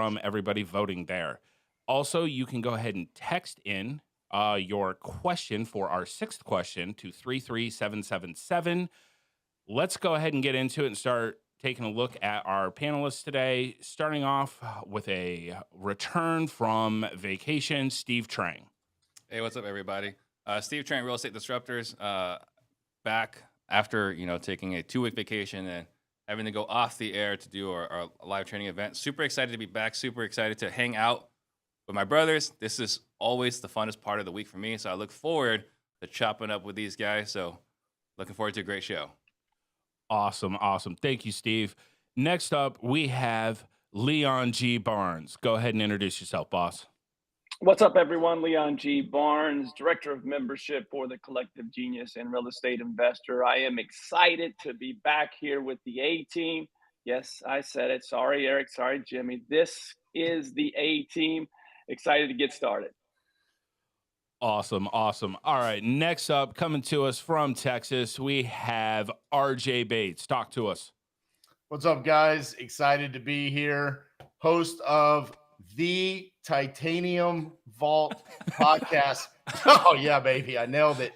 from everybody voting there. Also, you can go ahead and text in your question for our sixth question to 33777. Let's go ahead and get into it and start taking a look at our panelists today, starting off with a return from vacation, Steve Trang. Hey, what's up, everybody? Steve Trang, Real Estate Disruptors, back after taking a 2-week vacation and having to go off the air to do our live training event. Super excited to be back. Super excited to hang out with my brothers. This is always the funnest part of the week for me, so I look forward to chopping up with these guys. So looking forward to a great show. Awesome. Thank you, Steve. Next up, we have Leon G. Barnes. Go ahead and introduce yourself, boss. What's up, everyone? Leon G. Barnes, Director of Membership for the Collective Genius and Real Estate Investor. I am excited to be back here with the A-Team. Yes, I said it. Sorry, Eric. Sorry, Jimmy. This is the A-Team. Excited to get started. Awesome. All right, next up, coming to us from Texas, we have RJ Bates. Talk to us. What's up, guys? Excited to be here. Host of the Titanium Vault podcast. Oh, yeah, baby. I nailed it.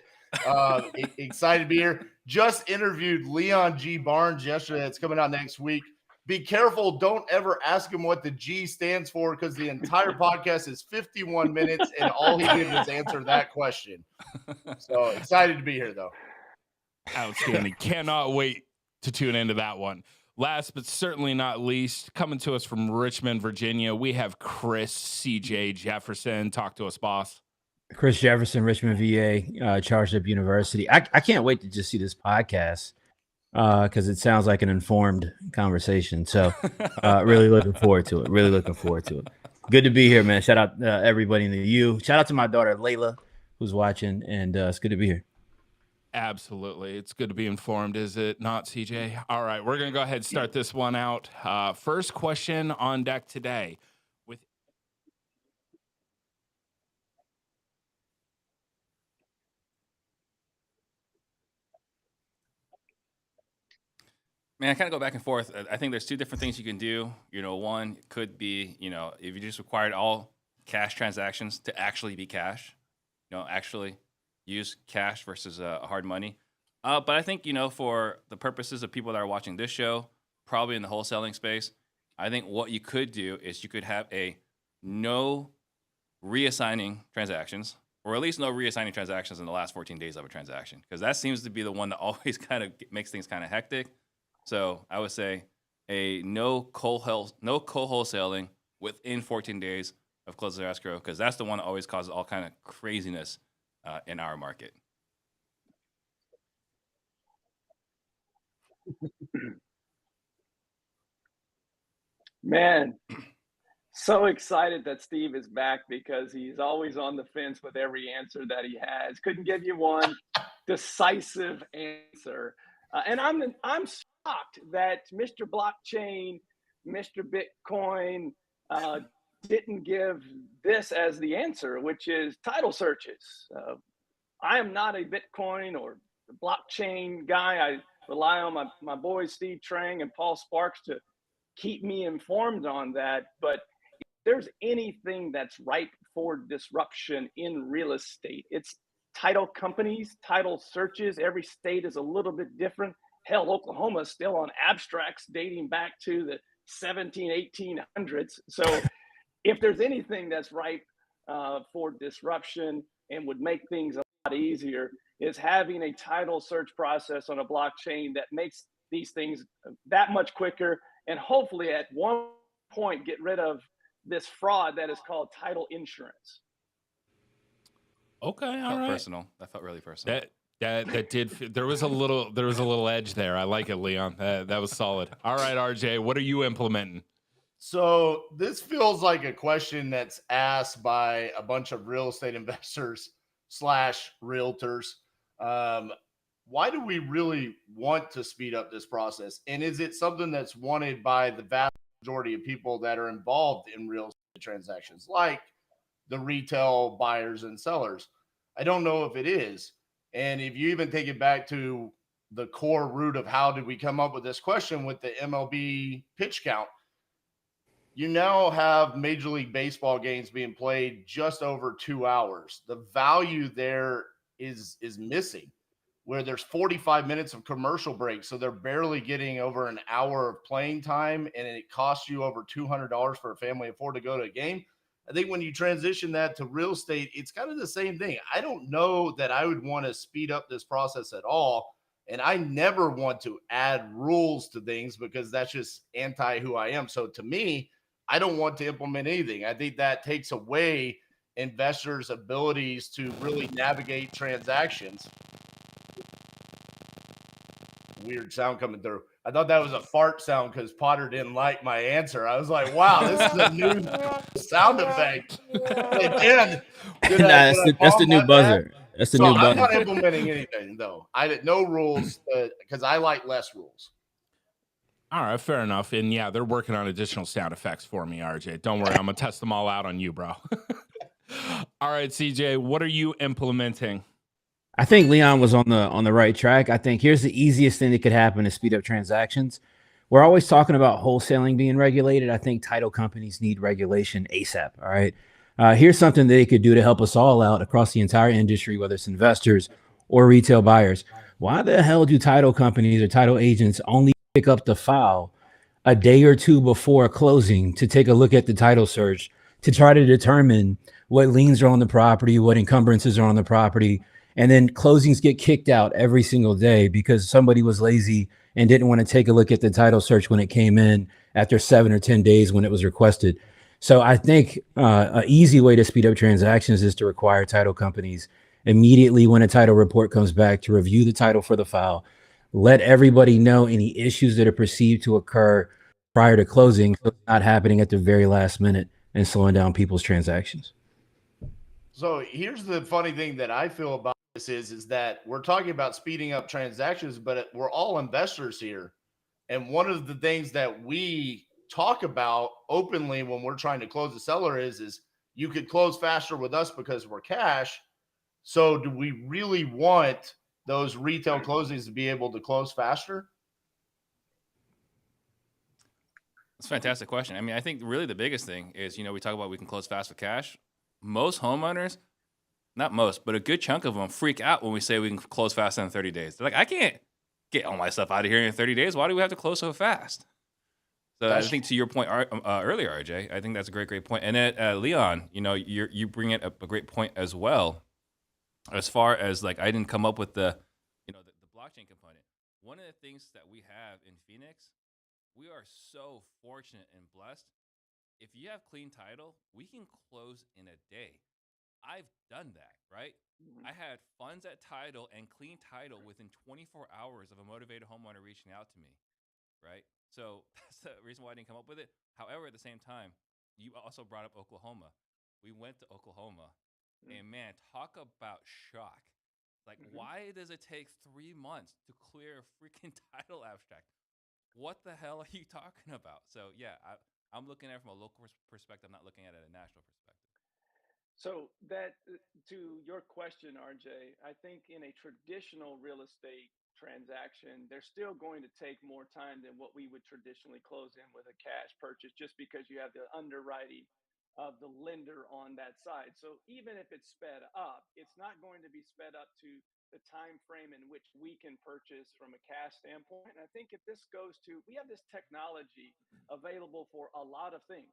Excited to be here. Just interviewed Leon G. Barnes yesterday. It's coming out next week. Be careful. Don't ever ask him what the G stands for, because the entire podcast is 51 minutes, and all he did was answer that question. So excited to be here, though. Outstanding. Cannot wait to tune into that one. Last but certainly not least, coming to us from Richmond, Virginia, we have Chris C.J. Jefferson. Talk to us, boss. Chris Jefferson, Richmond, VA, Charged Up University. I can't wait to just see this podcast because it sounds like an informed conversation. So really looking forward to it. Good to be here, man. Shout out everybody in the U. Shout out to my daughter, Layla, who's watching, and it's good to be here. Absolutely. It's good to be informed, is it not, CJ? All right, we're going to go ahead and start this one out. First question on deck today. Man, I kind of go back and forth. I think there's two different things you can do. One could be, if you just required all cash transactions to actually be cash, actually use cash versus hard money. But I think, for the purposes of people that are watching this show, probably in the wholesaling space, I think what you could do is you could have a no reassigning transactions, or at least no reassigning transactions in the last 14 days of a transaction, because that seems to be the one that always kind of makes things kind of hectic. So I would say a no co-wholesaling within 14 days of close of escrow, because that's the one that always causes all kind of craziness in our market. Man, so excited that Steve is back, because he's always on the fence with every answer that he has. Couldn't give you one decisive answer. And I'm shocked that Mr. Blockchain, Mr. Bitcoin didn't give this as the answer, which is title searches. I am not a Bitcoin or blockchain guy. I rely on my boys Steve Trang and Paul Sparks to keep me informed on that. But if there's anything that's ripe for disruption in real estate, it's title companies, title searches. Every state is a little bit different. Hell, Oklahoma is still on abstracts dating back to the 1800s. So if there's anything that's ripe for disruption and would make things a lot easier, is having a title search process on a blockchain that makes these things that much quicker, and hopefully at one point get rid of this fraud that is called title insurance. Okay, all Felt right. personal. That felt really personal. That did. There was a little edge there. I like it, Leon. That was solid. All right, RJ, what are you implementing? So this feels like a question that's asked by a bunch of real estate investors / realtors. Why do we really want to speed up this process? And is it something that's wanted by the vast majority of people that are involved in real estate transactions, like the retail buyers and sellers? I don't know if it is. And if you even take it back to the core root of how did we come up with this question with the MLB pitch count, you now have Major League Baseball games being played just over 2 hours. The value there is missing, where there's 45 minutes of commercial break. So they're barely getting over an hour of playing time, and it costs you over $200 for a family of four to go to a game. I think when you transition that to real estate, it's kind of the same thing. I don't know that I would want to speed up this process at all. And I never want to add rules to things because that's just anti who I am. So to me, I don't want to implement anything. I think that takes away investors' abilities to really navigate transactions. Weird sound coming through. I thought that was a fart sound because Potter didn't like my answer. I was like, wow, this is a new sound effect. And that's the new buzzer. That's the new buzzer. I'm not implementing anything, though. I did no rules because I like less rules. All right, fair enough. And yeah, they're working on additional sound effects for me, RJ. Don't worry, I'm gonna test them all out on you, bro. All right, CJ, what are you implementing? I think Leon was on the right track. I think here's the easiest thing that could happen to speed up transactions. We're always talking about wholesaling being regulated. I think title companies need regulation ASAP. All right. Here's something they could do to help us all out across the entire industry, whether it's investors or retail buyers. Why the hell do title companies or title agents only pick up the file a day or two before closing to take a look at the title search to try to determine what liens are on the property, what encumbrances are on the property, and then closings get kicked out every single day because somebody was lazy and didn't want to take a look at the title search when it came in after 7 or 10 days when it was requested. So I think an easy way to speed up transactions is to require title companies immediately when a title report comes back to review the title for the file, let everybody know any issues that are perceived to occur prior to closing, so it's not happening at the very last minute and slowing down people's transactions. So here's the funny thing that I feel about this is that we're talking about speeding up transactions, but we're all investors here. And one of the things that we talk about openly when we're trying to close the seller is you could close faster with us because we're cash. So do we really want those retail closings to be able to close faster? That's a fantastic question. I mean, I think really the biggest thing is, we talk about we can close fast with cash. Most homeowners, not most, but a good chunk of them freak out when we say we can close faster than 30 days. They're like, I can't get all my stuff out of here in 30 days. Why do we have to close so fast? So I think to your point earlier, RJ, I think that's a great point. And then Leon, you bring in a great point as well. As far as I didn't come up with the blockchain component. One of the things that we have in Phoenix, we are so fortunate and blessed. If you have clean title, we can close in a day. I've done that, right? I had funds at title and clean title within 24 hours of a motivated homeowner reaching out to me, right? So that's the reason why I didn't come up with it. However, at the same time, you also brought up Oklahoma. We went to Oklahoma, and man, talk about shock. Why does it take 3 months to clear a freaking title abstract? What the hell are you talking about? So yeah, I'm looking at it from a local perspective, not looking at it at a national perspective. So that, to your question, RJ, I think in a traditional real estate transaction, they're still going to take more time than what we would traditionally close in with a cash purchase, just because you have the underwriting of the lender on that side. So even if it's sped up, it's not going to be sped up to the time frame in which we can purchase from a cash standpoint. And I think if this goes to, we have this technology available for a lot of things.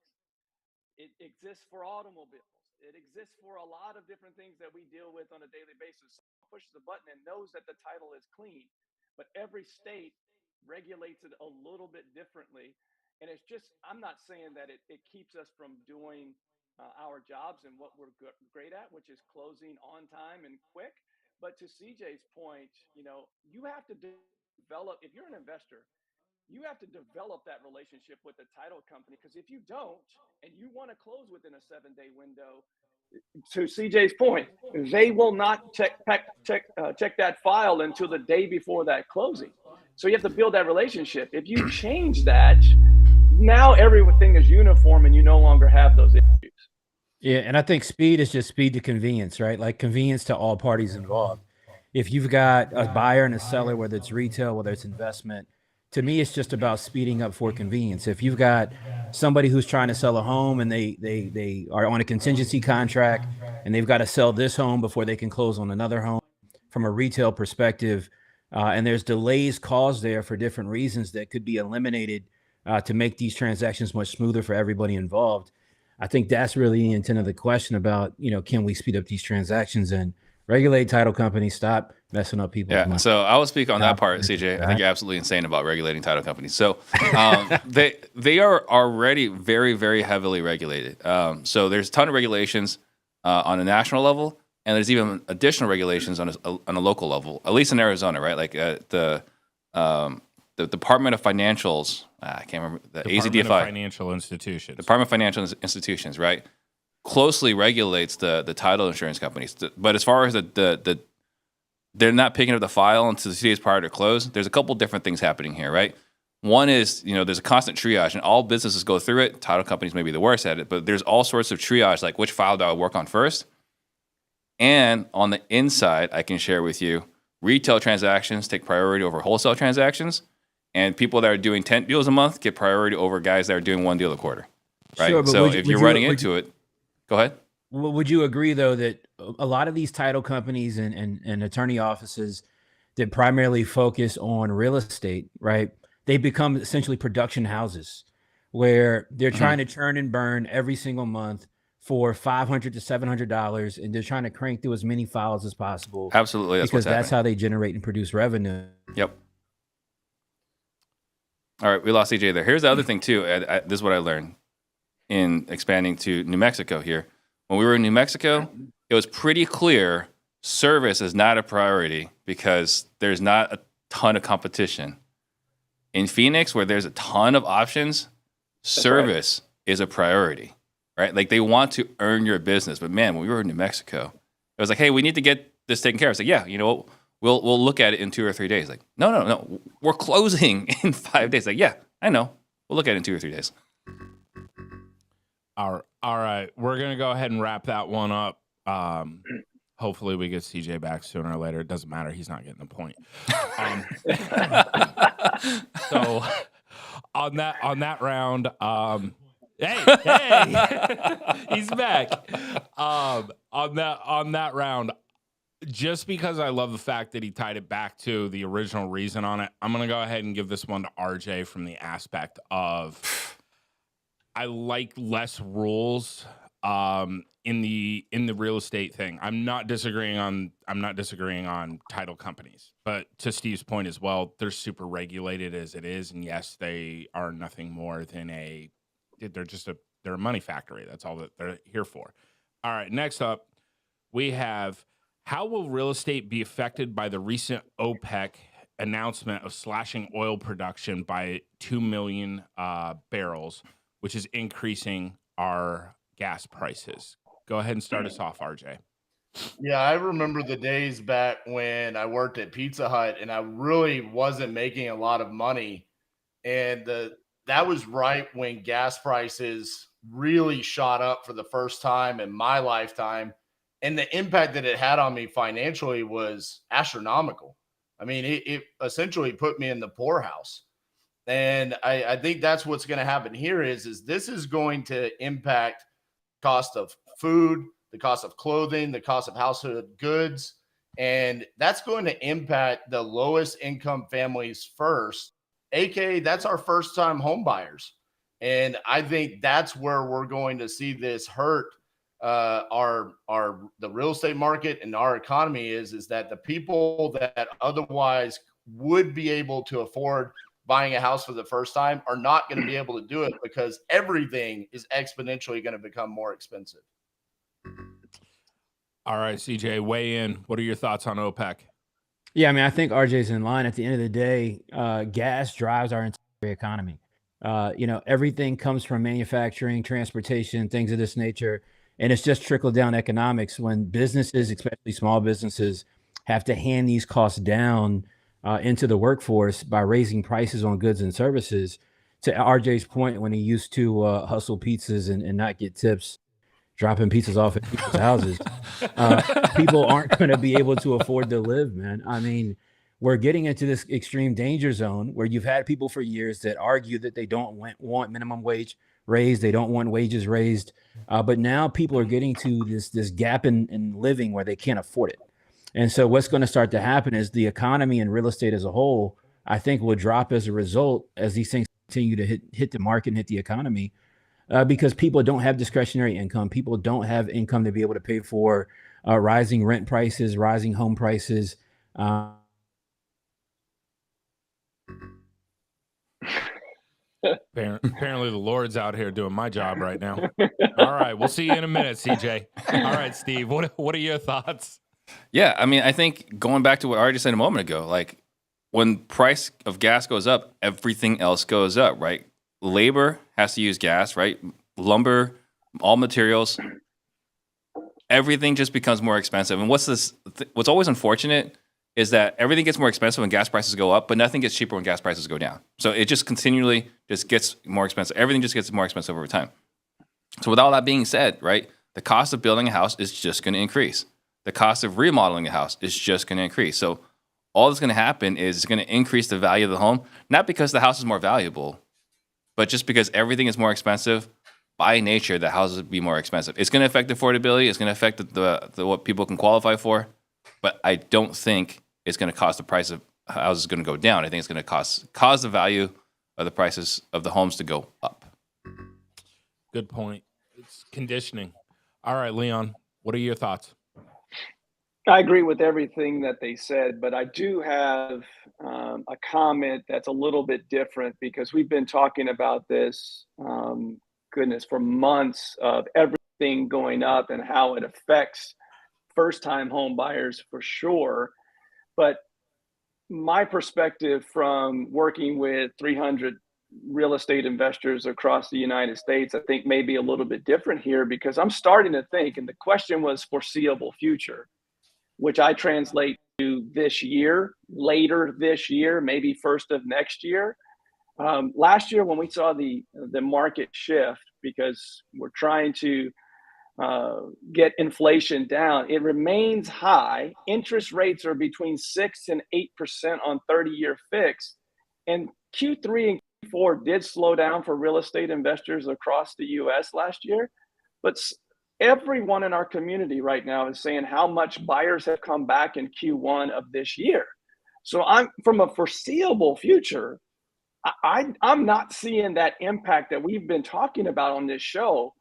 It exists for automobiles. It exists for a lot of different things that we deal with on a daily basis. Someone pushes a button and knows that the title is clean, but every state regulates it a little bit differently. And it's just, I'm not saying that it keeps us from doing our jobs and what we're great at, which is closing on time and quick. But to CJ's point, you have to develop, if you're an investor, you have to develop that relationship with the title company, because if you don't, and you want to close within a 7-day window, to CJ's point, they will not check that file until the day before that closing. So you have to build that relationship. If you change that, now everything is uniform and you no longer have those issues. Yeah, and I think speed is just speed to convenience, right? Like convenience to all parties involved. If you've got a buyer and a seller, whether it's retail, whether it's investment, to me, it's just about speeding up for convenience. If you've got somebody who's trying to sell a home and they are on a contingency contract and they've got to sell this home before they can close on another home from a retail perspective, and there's delays caused there for different reasons that could be eliminated to make these transactions much smoother for everybody involved. I think that's really the intent of the question about, can we speed up these transactions and regulate title companies, stop messing up people's money. So I will speak on that part, CJ. I think you're absolutely insane about regulating title companies. So they are already very, very heavily regulated. So there's a ton of regulations on a national level, and there's even additional regulations on a local level, at least in Arizona, right? Like the Department of Financials, I can't remember, the Department AZDFI. of Financial Institutions. Department of Financial Institutions, right? Closely regulates the title insurance companies. But as far as they're not picking up the file until the 2 days prior to close, there's a couple different things happening here, right? One is, there's a constant triage, and all businesses go through it. Title companies may be the worst at it, but there's all sorts of triage, like which file do I work on first? And on the inside, I can share with you, retail transactions take priority over wholesale transactions, and people that are doing 10 deals a month get priority over guys that are doing 1 deal a quarter, right? Sure, but so if you're running into it, go ahead. Well, would you agree, though, that a lot of these title companies and attorney offices that primarily focus on real estate, right, they become essentially production houses where they're trying to churn and burn every single month for $500 to $700, and they're trying to crank through as many files as possible. Absolutely, because that's how they generate and produce revenue. Yep. All right, we lost CJ there. Here's the other thing, too. This is what I learned in expanding to New Mexico here. When we were in New Mexico, it was pretty clear service is not a priority because there's not a ton of competition. In Phoenix, where there's a ton of options, service is a priority, right? Like they want to earn your business. But man, when we were in New Mexico, it was like, hey, we need to get this taken care of. It's like, yeah, we'll look at it in 2 or 3 days. Like, no, we're closing in 5 days. Like, yeah, I know. We'll look at it in 2 or 3 days. All right. We're going to go ahead and wrap that one up. Hopefully we get CJ back sooner or later. It doesn't matter. He's not getting the point. So on that round, hey, he's back. On that round, just because I love the fact that he tied it back to the original reason on it, I'm going to go ahead and give this one to RJ from the aspect of I like less rules in the real estate thing. I'm not disagreeing on title companies, but to Steve's point as well, they're super regulated as it is, and yes, they are nothing more than they're a money factory. That's all that they're here for. All right, next up, we have how will real estate be affected by the recent OPEC announcement of slashing oil production by 2 million barrels, which is increasing our gas prices? Go ahead and start us off, RJ. Yeah, I remember the days back when I worked at Pizza Hut and I really wasn't making a lot of money. And that was right when gas prices really shot up for the first time in my lifetime. And the impact that it had on me financially was astronomical. I mean, it essentially put me in the poorhouse. And I think that's what's going to happen here is this is going to impact cost of food, the cost of clothing, the cost of household goods. And that's going to impact the lowest income families first, aka that's our first time home buyers. And I think that's where we're going to see this hurt the real estate market and our economy is that the people that otherwise would be able to afford buying a house for the first time are not going to be able to do it because everything is exponentially going to become more expensive. All right, CJ, weigh in. What are your thoughts on OPEC? Yeah, I mean, I think RJ's in line. At the end of the day, gas drives our entire economy. Everything comes from manufacturing, transportation, things of this nature. And it's just trickle down economics when businesses, especially small businesses, have to hand these costs down into the workforce by raising prices on goods and services. To RJ's point, when he used to hustle pizzas and not get tips, dropping pizzas off at people's houses, people aren't going to be able to afford to live, man. I mean, we're getting into this extreme danger zone where you've had people for years that argue that they don't want minimum wage raised, they don't want wages raised, but now people are getting to this gap in living where they can't afford it. And so what's going to start to happen is the economy and real estate as a whole, I think, will drop as a result as these things continue to hit the market and hit the economy, because people don't have discretionary income. People don't have income to be able to pay for rising rent prices, rising home prices. Apparently the Lord's out here doing my job right now. All right, we'll see you in a minute, CJ. All right, Steve, what are your thoughts? Yeah, I mean, I think going back to what I already said a moment ago, like when price of gas goes up, everything else goes up, right? Labor has to use gas, right? Lumber, all materials, everything just becomes more expensive. And what's always unfortunate is that everything gets more expensive when gas prices go up, but nothing gets cheaper when gas prices go down. So it just continually just gets more expensive. Everything just gets more expensive over time. So with all that being said, right, the cost of building a house is just going to increase. The cost of remodeling a house is just going to increase. So all that's going to happen is it's going to increase the value of the home, not because the house is more valuable, but just because everything is more expensive. By nature, the houses will be more expensive. It's going to affect affordability. It's going to affect the what people can qualify for. But I don't think it's going to cause the price of houses going to go down. I think it's going to cause the value of the prices of the homes to go up. Good point. It's conditioning. All right, Leon, what are your thoughts? I agree with everything that they said, but I do have a comment that's a little bit different because we've been talking about this, for months, of everything going up and how it affects first-time home buyers for sure. But my perspective from working with 300 real estate investors across the United States, I think may be a little bit different here because I'm starting to think, and the question was foreseeable future, which I translate to this year, later this year, maybe first of next year. Last year, when we saw the market shift, because we're trying to get inflation down, it remains high. Interest rates are between 6 and 8% on 30-year fix. And Q3 and Q4 did slow down for real estate investors across the U.S. last year. But everyone in our community right now is saying how much buyers have come back in Q1 of this year. So I'm from a foreseeable future, I'm not seeing that impact that we've been talking about on this show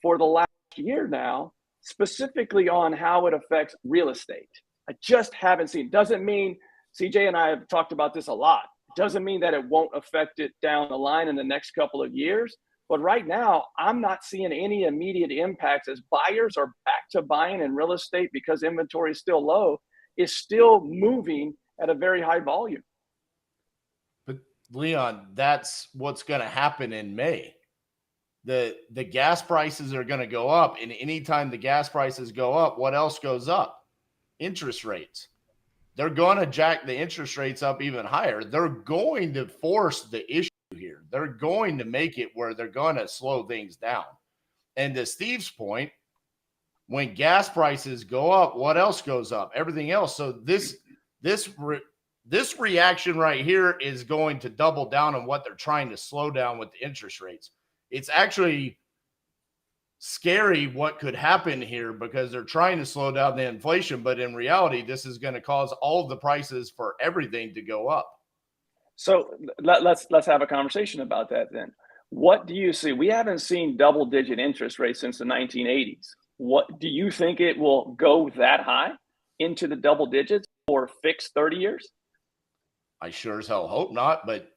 for the last year now, specifically on how it affects real estate. I just haven't seen. Doesn't mean, CJ and I have talked about this a lot. Doesn't mean that it won't affect it down the line in the next couple of years. But right now, I'm not seeing any immediate impacts as buyers are back to buying in real estate because inventory is still low, is still moving at a very high volume. But Leon, that's what's going to happen in May. The gas prices are going to go up, and anytime the gas prices go up, what else goes up? Interest rates. They're going to jack the interest rates up even higher. They're going to force the issue here. They're going to make it where they're going to slow things down. And to Steve's point, when gas prices go up, what else goes up? Everything else. So this reaction right here is going to double down on what they're trying to slow down with the interest rates. It's actually scary what could happen here because they're trying to slow down the inflation, but in reality, this is going to cause all of the prices for everything to go up. So let's have a conversation about that then. What do you see? We haven't seen double-digit interest rates since the 1980s. What do you think it will go that high into the double digits for fixed 30 years? I sure as hell hope not, but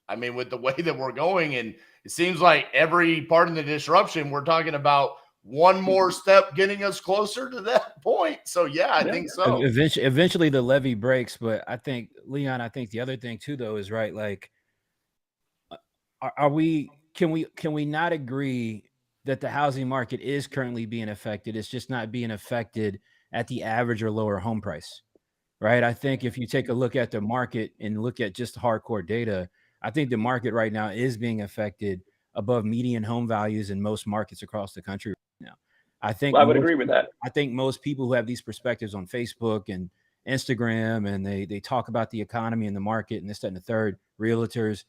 I mean, with the way that we're going, and it seems like every part of the disruption, we're talking about one more step getting us closer to that point. So, yeah, I think so. Eventually the levee breaks. But I think, Leon, the other thing too, though, is right. Like, can we not agree that the housing market is currently being affected? It's just not being affected at the average or lower home price, right? I think if you take a look at the market and look at just hardcore data, I think the market right now is being affected above median home values in most markets across the country right now. I would agree with that. I think most people who have these perspectives on Facebook and Instagram and they talk about the economy and the market and this, that, and the third, realtors,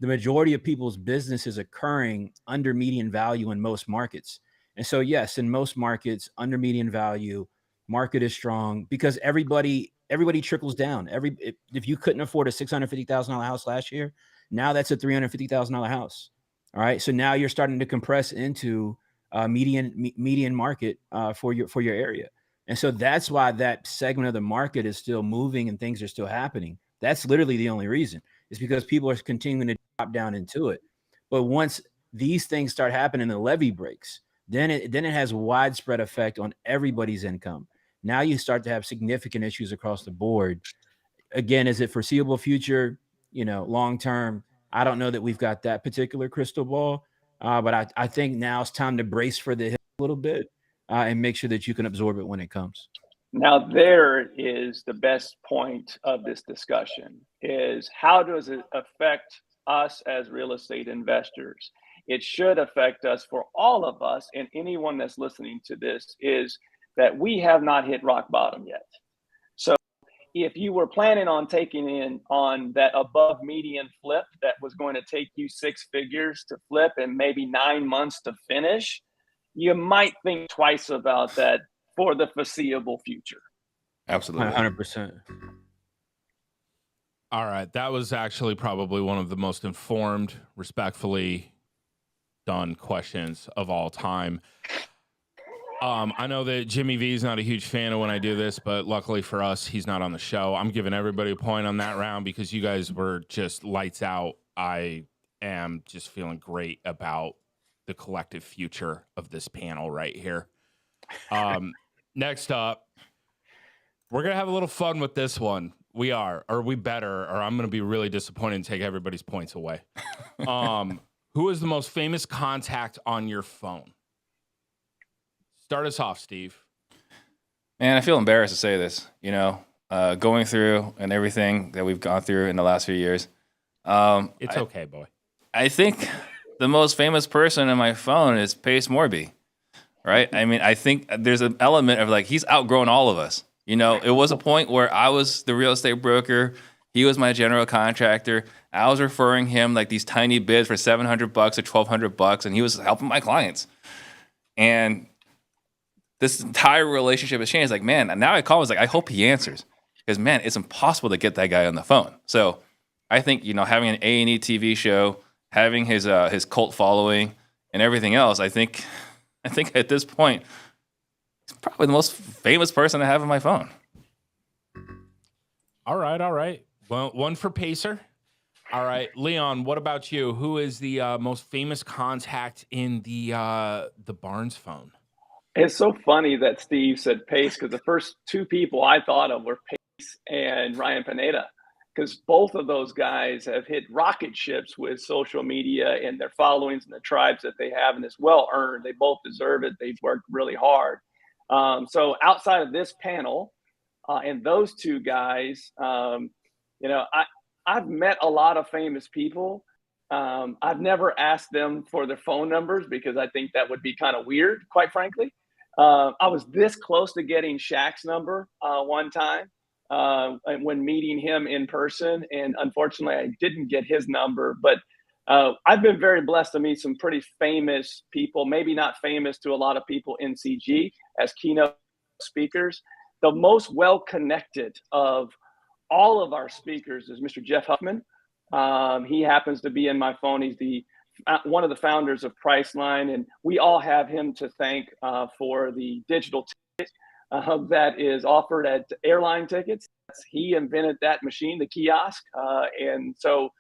the majority of people's business is occurring under median value in most markets. And so, yes, in most markets, under median value, market is strong because everybody trickles down. If you couldn't afford a $650,000 house last year, now that's a $350,000 house. All right. So now you're starting to compress into median market for your area. And so that's why that segment of the market is still moving and things are still happening. That's literally the only reason. It's because people are continuing to drop down into it. But once these things start happening, the levee breaks, then it has widespread effect on everybody's income. Now you start to have significant issues across the board. Again, is it foreseeable future? Long term, I don't know that we've got that particular crystal ball. But I think now it's time to brace for the hit a little bit and make sure that you can absorb it when it comes. Now, there is the best point of this discussion is how does it affect us as real estate investors? It should affect us, for all of us, and anyone that's listening to this, is that we have not hit rock bottom yet. So if you were planning on taking in on that above median flip that was going to take you 6 figures to flip and maybe 9 months to finish, you might think twice about that for the foreseeable future. Absolutely. 100%. All right. That was actually probably one of the most informed, respectfully done questions of all time. I know that Jimmy V is not a huge fan of when I do this, but luckily for us, he's not on the show. I'm giving everybody a point on that round because you guys were just lights out. I am just feeling great about the collective future of this panel right here. Next up, we're going to have a little fun with this one. We are, or we better, or I'm going to be really disappointed and take everybody's points away. Who is the most famous contact on your phone? Start us off, Steve. Man, I feel embarrassed to say this, going through and everything that we've gone through in the last few years. It's okay, boy. I think the most famous person in my phone is Pace Morby, right? I mean, I think there's an element of he's outgrown all of us. It was a point where I was the real estate broker. He was my general contractor. I was referring him these tiny bids for $700 or $1,200, and he was helping my clients. And this entire relationship has changed. Man, now I call him, I hope he answers. Because, man, it's impossible to get that guy on the phone. So I think, having an A&E TV show, having his cult following and everything else, I think at this point, he's probably the most famous person I have on my phone. All right. Well, one for Pacer. All right, Leon, what about you? Who is the most famous contact in the Barnes phone? It's so funny that Steve said Pace because the first 2 people I thought of were Pace and Ryan Pineda, because both of those guys have hit rocket ships with social media and their followings and the tribes that they have, and it's well earned. They both deserve it. They've worked really hard. So outside of this panel and those 2 guys, I've met a lot of famous people. I've never asked them for their phone numbers because I think that would be kind of weird, quite frankly. I was this close to getting Shaq's number one time when meeting him in person, and unfortunately I didn't get his number. But I've been very blessed to meet some pretty famous people, maybe not famous to a lot of people in CG as keynote speakers. The most well-connected of all of our speakers is Mr. Jeff Huffman. He happens to be in my phone. He's one of the founders of Priceline, and we all have him to thank for the digital ticket that is offered at airline tickets. He invented that machine, the kiosk, and so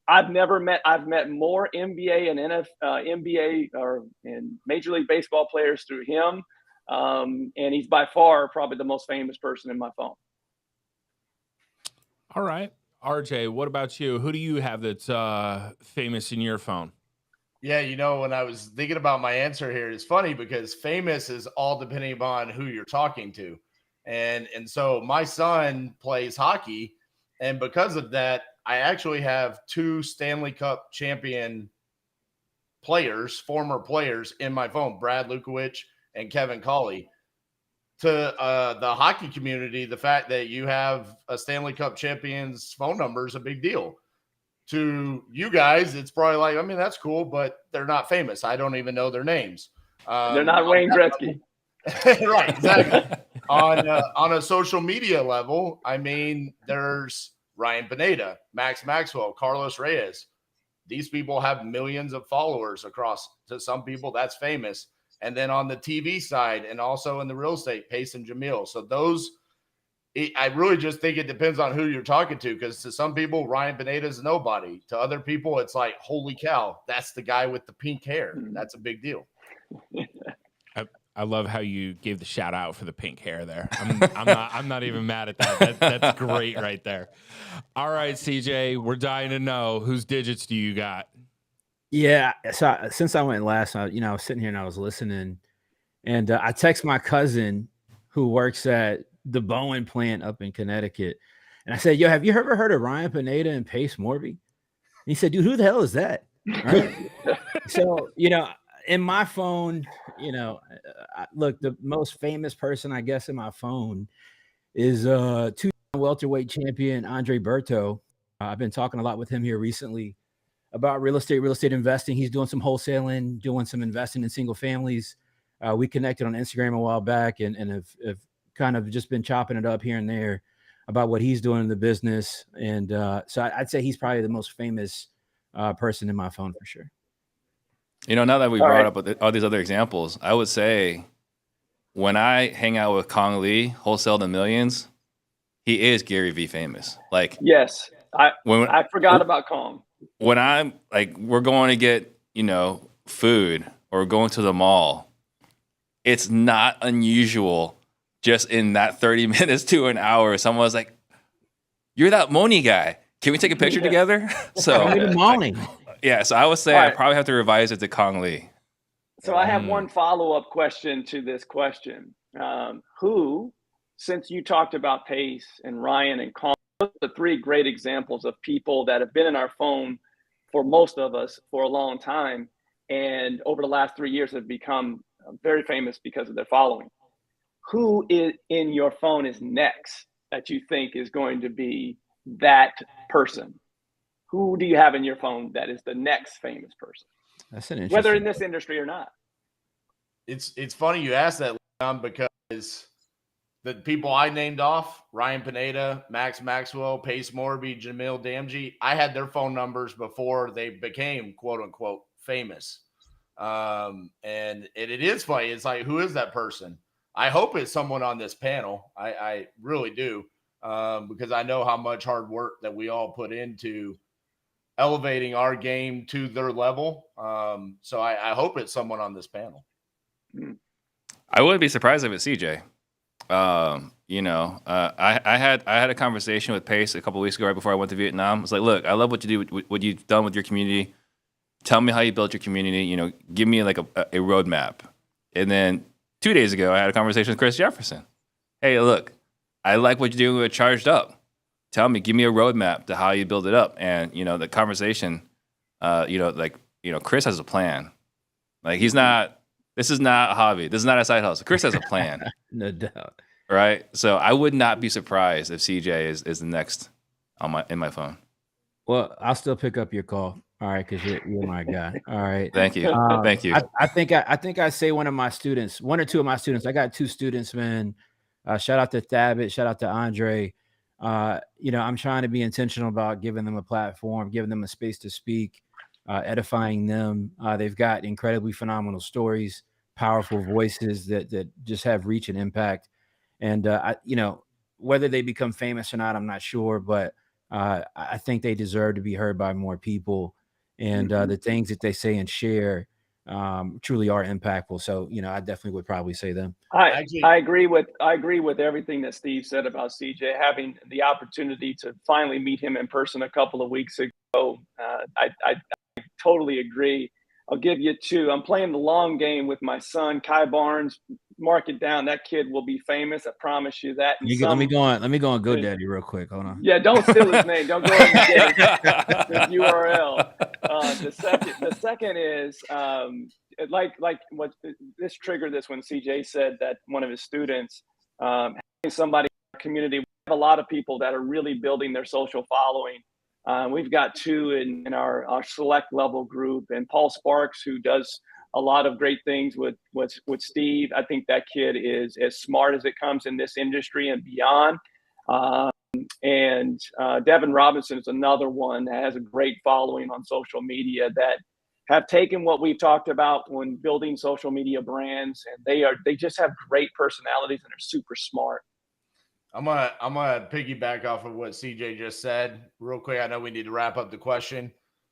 I've met more NBA and NBA and Major League Baseball players through him, and he's by far probably the most famous person in my phone. All right. RJ, what about you? Who do you have that's famous in your phone? Yeah, when I was thinking about my answer here, it's funny because famous is all depending upon who you're talking to. And so my son plays hockey, and because of that, I actually have 2 Stanley Cup champion players, former players in my phone, Brad Lukowicz and Kevin Colley. to the hockey community, the fact that you have a Stanley Cup champion's phone number is a big deal. To you guys, it's probably like, I mean, that's cool, but they're not famous. I don't even know their names. They're not Wayne Gretzky. Right, exactly. On a social media level, I mean, there's Ryan Pineda, Max Maxwell, Carlos Reyes. These people have millions of followers across. To some people, that's famous. And then on the TV side, and also in the real estate, Pace and Jamil. So I really just think it depends on who you're talking to, because to some people, Ryan Pineda is nobody. To other people, it's like, holy cow, that's the guy with the pink hair. That's a big deal. I love how you gave the shout out for the pink hair there. I'm not even mad at that. That's great right there. All right, CJ, we're dying to know, whose digits do you got? Yeah. So since I went last, I was sitting here and I was listening, and I text my cousin who works at the Bowen plant up in Connecticut, and I said, "Yo, have you ever heard of Ryan Pineda and Pace Morby?" And he said, "Dude, who the hell is that?" Right? So in my phone, look, the most famous person, I guess, in my phone is two welterweight champion Andre Berto. I've been talking a lot with him here recently about real estate investing. He's doing some wholesaling, doing some investing in single families. We connected on Instagram a while back and have kind of just been chopping it up here and there about what he's doing in the business. And so I'd say he's probably the most famous person in my phone for sure. Now that we brought up all these other examples, I would say when I hang out with Kong Lee, Wholesale to Millions, he is Gary V famous. Like, yes, I forgot about Kong. When I'm like, we're going to get, food or going to the mall, it's not unusual just in that 30 minutes to an hour. Someone's like, "You're that Moni guy. Can we take a picture together?" So, yeah, so I would say I probably have to revise it to Kong Lee. So I have one follow-up question to this question. Who, since you talked about Pace and Ryan and Kong, those are the three great examples of people that have been in our phone for most of us for a long time, and over the last 3 years have become very famous because of their following. Who in your phone is next that you think is going to be that person? Who do you have in your phone that is the next famous person? That's an interesting, whether in this industry or not. It's funny you asked that, Leon, because the people I named off, Ryan Pineda, Max Maxwell, Pace Morby, Jamil Damji, I had their phone numbers before they became quote unquote famous. And it is funny. It's like, who is that person? I hope it's someone on this panel. I really do. Because I know how much hard work that we all put into elevating our game to their level. So I hope it's someone on this panel. I wouldn't be surprised if it's CJ. I had a conversation with Pace a couple of weeks ago right before I went to Vietnam. I was like, "Look, I love what you do, what you've done with your community. Tell me how you built your community. Give me like a roadmap." And then 2 days ago, I had a conversation with Chris Jefferson. "Hey, look, I like what you're doing with Charged Up. Tell me, give me a roadmap to how you build it up." And the conversation, Chris has a plan. Like, he's not. This is not a hobby. This is not a side hustle. Chris has a plan. No doubt. Right. So I would not be surprised if CJ is the next in my phone. Well, I'll still pick up your call. All right, because you're my guy. All right. Thank you. Thank you. I think I say one or two of my students. I got two students, man. Shout out to Thabit. Shout out to Andre. I'm trying to be intentional about giving them a platform, giving them a space to speak, edifying them. They've got incredibly phenomenal stories, powerful voices that just have reach and impact. And, whether they become famous or not, I'm not sure, but I think they deserve to be heard by more people. And the things that they say and share truly are impactful. So, I definitely would probably say them. I agree with everything that Steve said about CJ. Having the opportunity to finally meet him in person a couple of weeks ago, I totally agree. I'll give you two. I'm playing the long game with my son, Kai Barnes. Mark it down. That kid will be famous. I promise you that. Let me go on GoDaddy real quick. Hold on. Yeah, don't steal his name. Don't go ahead and get his URL. The second is like what this triggered this when CJ said that one of his students having somebody in our community. We have a lot of people that are really building their social following. We've got 2 in our select level group, and Paul Sparks, who does a lot of great things with Steve. I think that kid is as smart as it comes in this industry and beyond. And Devin Robinson is another one that has a great following on social media that have taken what we've talked about when building social media brands, and they just have great personalities and are super smart. I'm gonna piggyback off of what CJ just said real quick. I know we need to wrap up the question.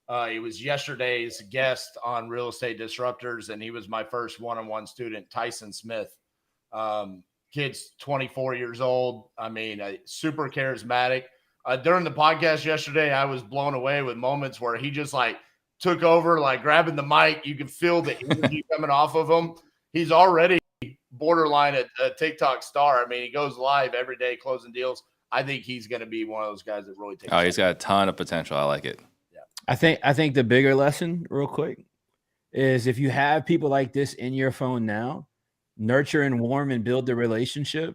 It was yesterday's guest on Real Estate Disruptors, and he was my first one-on-one student, Tyson Smith. Kid's 24 years old. I mean, super charismatic. During the podcast yesterday, I was blown away with moments where he just like took over, like grabbing the mic. You can feel the energy coming off of him. He's already borderline a TikTok star. I mean, he goes live every day closing deals. I think he's going to be one of those guys that really takes. Oh, he's got a ton of potential. I like it. I think the bigger lesson, real quick, is if you have people like this in your phone now, nurture and warm and build the relationship,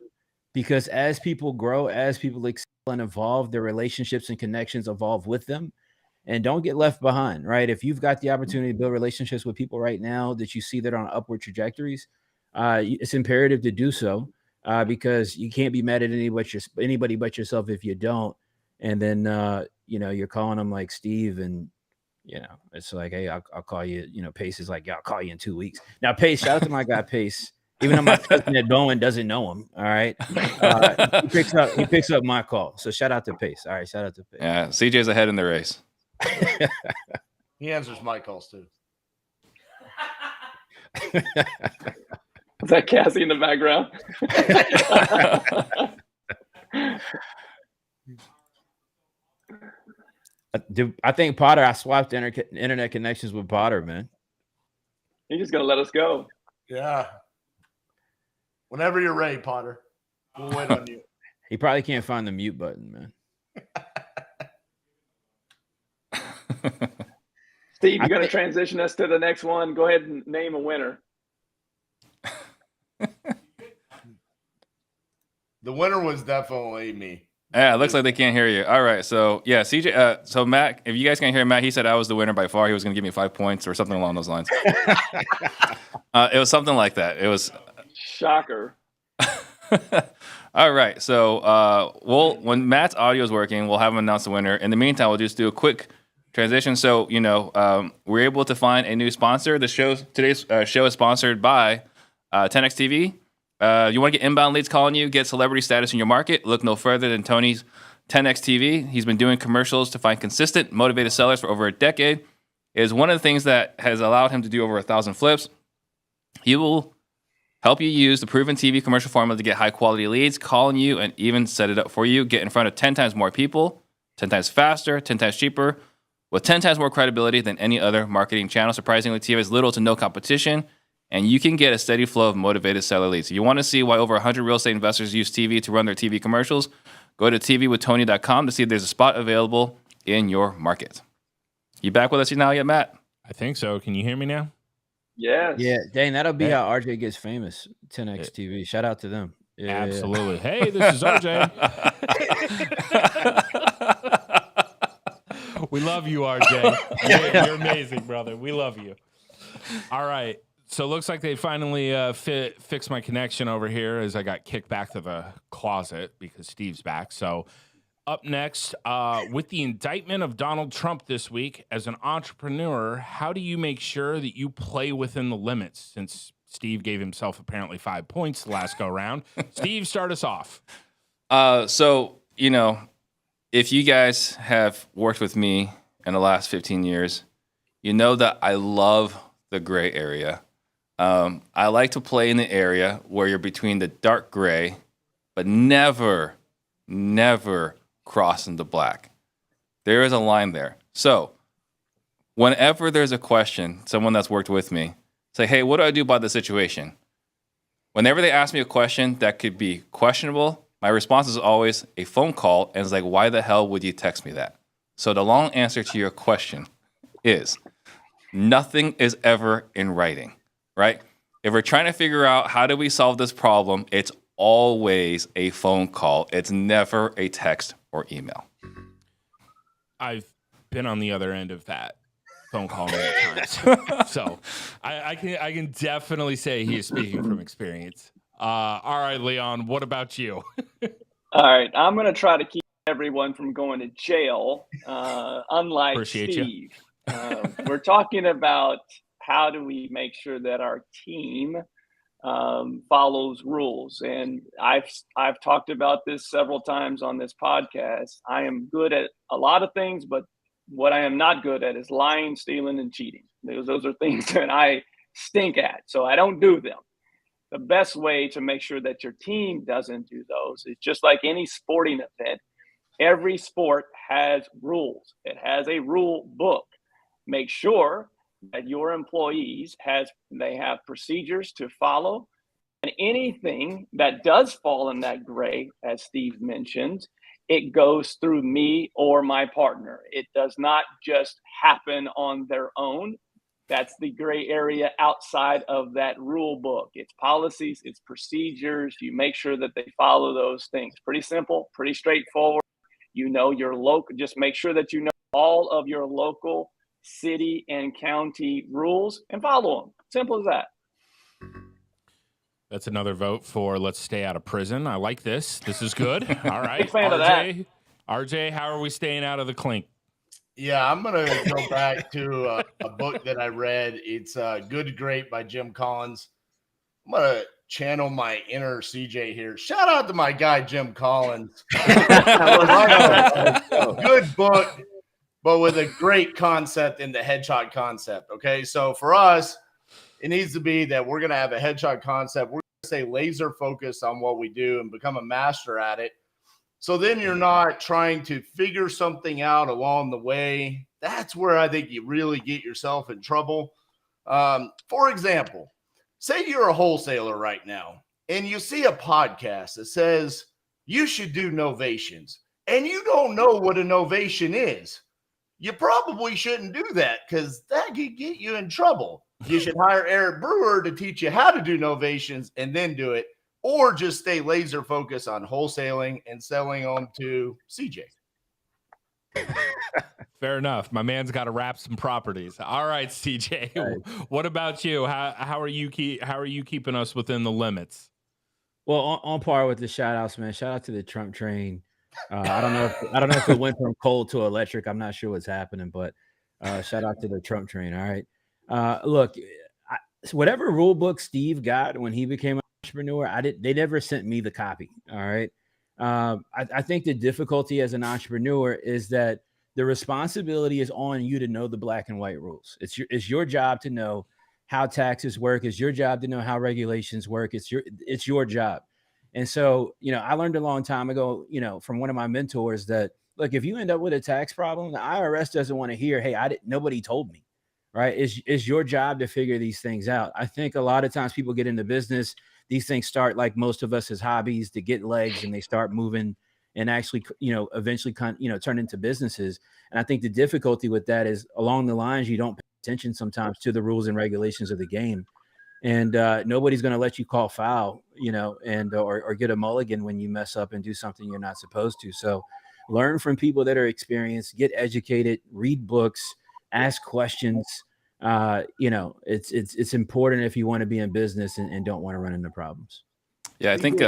because as people grow, as people excel and evolve, their relationships and connections evolve with them, and don't get left behind, right? If you've got the opportunity to build relationships with people right now that you see that are on upward trajectories, it's imperative to do so, because you can't be mad at anybody but yourself if you don't. And then, you're calling them like Steve, and, it's like, hey, I'll call you, Pace is like, yeah, I'll call you in 2 weeks. Now, Pace, shout out to my guy, Pace, even though my cousin at Bowen doesn't know him. All right. He picks up my call. So shout out to Pace. All right. Shout out to Pace. Yeah. CJ's ahead in the race. He answers my calls too. Is that Cassie in the background? I think Potter, I swapped internet connections with Potter, man. He's just going to let us go. Yeah. Whenever you're ready, Potter, we'll wait on you. He probably can't find the mute button, man. Steve, you're going to transition us to the next one. Go ahead and name a winner. The winner was definitely me. Yeah, it looks like they can't hear you. All right, so yeah, CJ. So Matt, if you guys can't hear Matt, he said I was the winner by far. He was going to give me 5 points or something along those lines. It was something like that. It was shocker. All right, so when Matt's audio is working, we'll have him announce the winner. In the meantime, we'll just do a quick transition. So we're able to find a new sponsor. Today's show is sponsored by 10X TV. You want to get inbound leads calling you, get celebrity status in your market, look no further than Tony's 10X TV. He's been doing commercials to find consistent, motivated sellers for over a decade. It is one of the things that has allowed him to do over 1,000 flips. He will help you use the proven TV commercial formula to get high-quality leads, calling you, and even set it up for you. Get in front of 10 times more people, 10 times faster, 10 times cheaper, with 10 times more credibility than any other marketing channel. Surprisingly, TV has little to no competition, and you can get a steady flow of motivated seller leads. If you want to see why over 100 real estate investors use TV to run their TV commercials, go to tvwithtony.com to see if there's a spot available in your market. You back with us now yet, Matt? I think so. Can you hear me now? Yes. Yeah, dang, that'll be how RJ gets famous. 10X TV. Shout out to them. Yeah, absolutely. Hey, this is RJ. We love you, RJ. You're amazing, brother. We love you. All right. So it looks like they finally fixed my connection over here as I got kicked back to the closet because Steve's back. So up next, with the indictment of Donald Trump this week, as an entrepreneur, how do you make sure that you play within the limits? Since Steve gave himself apparently 5 points the last go round. Steve, start us off. So, if you guys have worked with me in the last 15 years, you know that I love the gray area. I like to play in the area where you're between the dark gray, but never crossing the black. There is a line there. So whenever there's a question, someone that's worked with me, say, hey, what do I do about the situation? Whenever they ask me a question that could be questionable, my response is always a phone call, and it's like, why the hell would you text me that? So the long answer to your question is nothing is ever in writing, right? If we're trying to figure out how do we solve this problem, it's always a phone call. It's never a text or email. I've been on the other end of that phone call many times, so I can definitely say he is speaking from experience. All right, Leon, what about you? All right, I'm going to try to keep everyone from going to jail, unlike Appreciate Steve. We're talking about how do we make sure that our team follows rules. And I've talked about this several times on this podcast. I am good at a lot of things, but what I am not good at is lying, stealing, and cheating. Those are things that I stink at, so I don't do them. The best way to make sure that your team doesn't do those is just like any sporting event. Every sport has rules. It has a rule book. Make sure that your employees have procedures to follow, and anything that does fall in that gray, as Steve mentioned, it goes through me or my partner. It does not just happen on their own. That's the gray area outside of that rule book. It's policies, it's procedures. You make sure that they follow those things. Pretty simple, pretty straightforward. You know your local, just make sure that you know all of your local city and county rules and follow them. Simple as that. That's another vote for let's stay out of prison. I like this. This is good. All right. Big fan of that. RJ, how are we staying out of the clink? Yeah, I'm going to go back to a book that I read. It's Good Great by Jim Collins. I'm going to channel my inner CJ here. Shout out to my guy, Jim Collins. Good book, but with a great concept in the headshot concept. Okay, so for us, it needs to be that we're going to have a headshot concept. We're going to stay laser focused on what we do and become a master at it. So then you're not trying to figure something out along the way. That's where I think you really get yourself in trouble. For example, say you're a wholesaler right now and you see a podcast that says you should do novations and you don't know what a novation is. You probably shouldn't do that because that could get you in trouble. You should hire Eric Brewer to teach you how to do novations and then do it. Or just stay laser focused on wholesaling and selling them to CJ. Fair enough. My man's got to wrap some properties. All right, CJ. Right. What about you? How are you keeping us within the limits? Well, on par with the shout outs, man. Shout out to the Trump train. I don't know if it went from cold to electric. I'm not sure what's happening, but shout out to the Trump train. All right. Look, whatever rule book Steve got when he became entrepreneur, they never sent me the copy. All right. I think the difficulty as an entrepreneur is that the responsibility is on you to know the black and white rules. It's your job to know how taxes work. It's your job to know how regulations work. It's your job. And so, I learned a long time ago, from one of my mentors that, look, if you end up with a tax problem, the IRS doesn't want to hear, hey, nobody told me, right? It's your job to figure these things out. I think a lot of times people get into business, these things start like most of us as hobbies to get legs, and they start moving and actually, eventually turn into businesses. And I think the difficulty with that is along the lines, you don't pay attention sometimes to the rules and regulations of the game. And nobody's going to let you call foul, or get a mulligan when you mess up and do something you're not supposed to. So learn from people that are experienced, get educated, read books, ask questions. It's important if you want to be in business and don't want to run into problems. Yeah, I think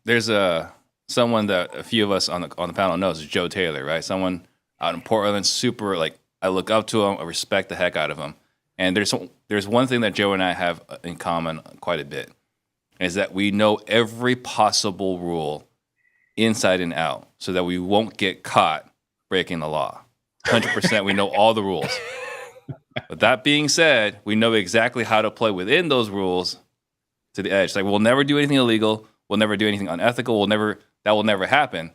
there's someone that a few of us on the panel knows is Joe Taylor, right? Someone out in Portland, super, I look up to him, I respect the heck out of him. And there's one thing that Joe and I have in common quite a bit, is that we know every possible rule inside and out so that we won't get caught breaking the law. 100%, we know all the rules. But that being said, we know exactly how to play within those rules to the edge. We'll never do anything illegal. We'll never do anything unethical. That will never happen.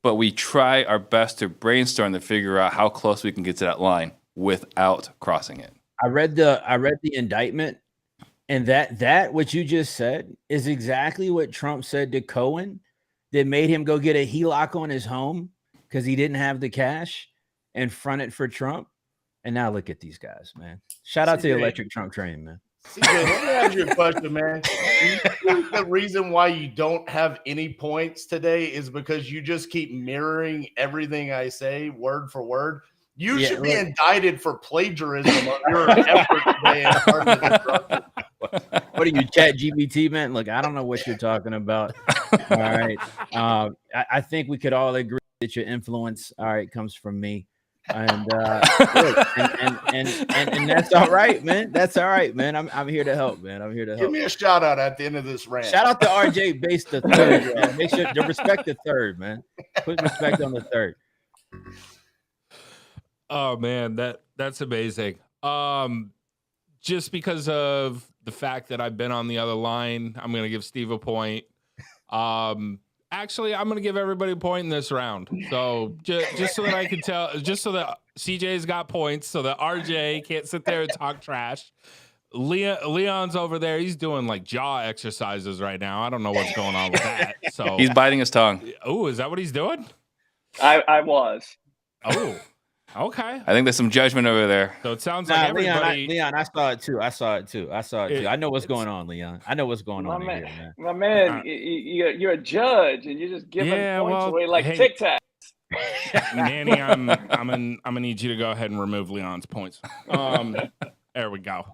But we try our best to brainstorm to figure out how close we can get to that line without crossing it. I read the indictment, and that what you just said is exactly what Trump said to Cohen that made him go get a HELOC on his home because he didn't have the cash and front it for Trump. And now look at these guys, man. Shout out to the electric Trump train, man. CJ, let me ask you a question, man. Do you think the reason why you don't have any points today is because you just keep mirroring everything I say word for word? You should be indicted for plagiarism of your effort today as part of the Disruptors. What are you, Chat GBT, man? Look, I don't know what you're talking about. All right. I think we could all agree that your influence, all right, comes from me. And look, and that's all right, man. That's all right, man. I'm here to help, man. I'm here to help. Give me a shout out at the end of this rant. Shout out to RJ Base the third, man. Make sure to respect the third, man. Put respect on the third. Oh man, that's amazing. Just because of the fact that I've been on the other line, I'm gonna give Steve a point. Actually, I'm going to give everybody a point in this round. So just so that I can tell, just so that CJ's got points, so that RJ can't sit there and talk trash. Leon's over there. He's doing like jaw exercises right now. I don't know what's going on with that. So He's biting his tongue. Oh, is that what he's doing? I was. Oh, okay. I think there's some judgment over there. So it sounds like everybody. Leon, I saw it too. I saw it too. I know what's going on, Leon. I know what's going on here, man. My man, you're a judge, and you're just giving points away like Tic Tacs. Manny, I'm gonna need you to go ahead and remove Leon's points. There we go.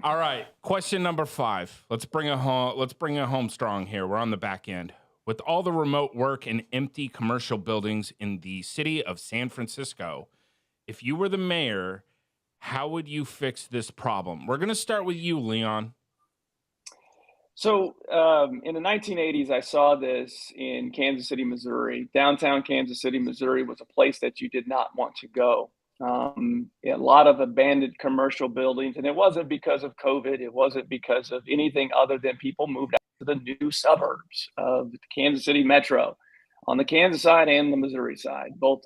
All right, question number 5. Let's bring it home strong here. We're on the back end. With all the remote work and empty commercial buildings in the city of San Francisco, if you were the mayor, how would you fix this problem? We're going to start with you, Leon. So in the 1980s, I saw this in Kansas City, Missouri. Downtown Kansas City, Missouri was a place that you did not want to go. A lot of abandoned commercial buildings, and it wasn't because of COVID. It wasn't because of anything other than people moved out to the new suburbs of the Kansas City metro on the Kansas side and the Missouri side. Both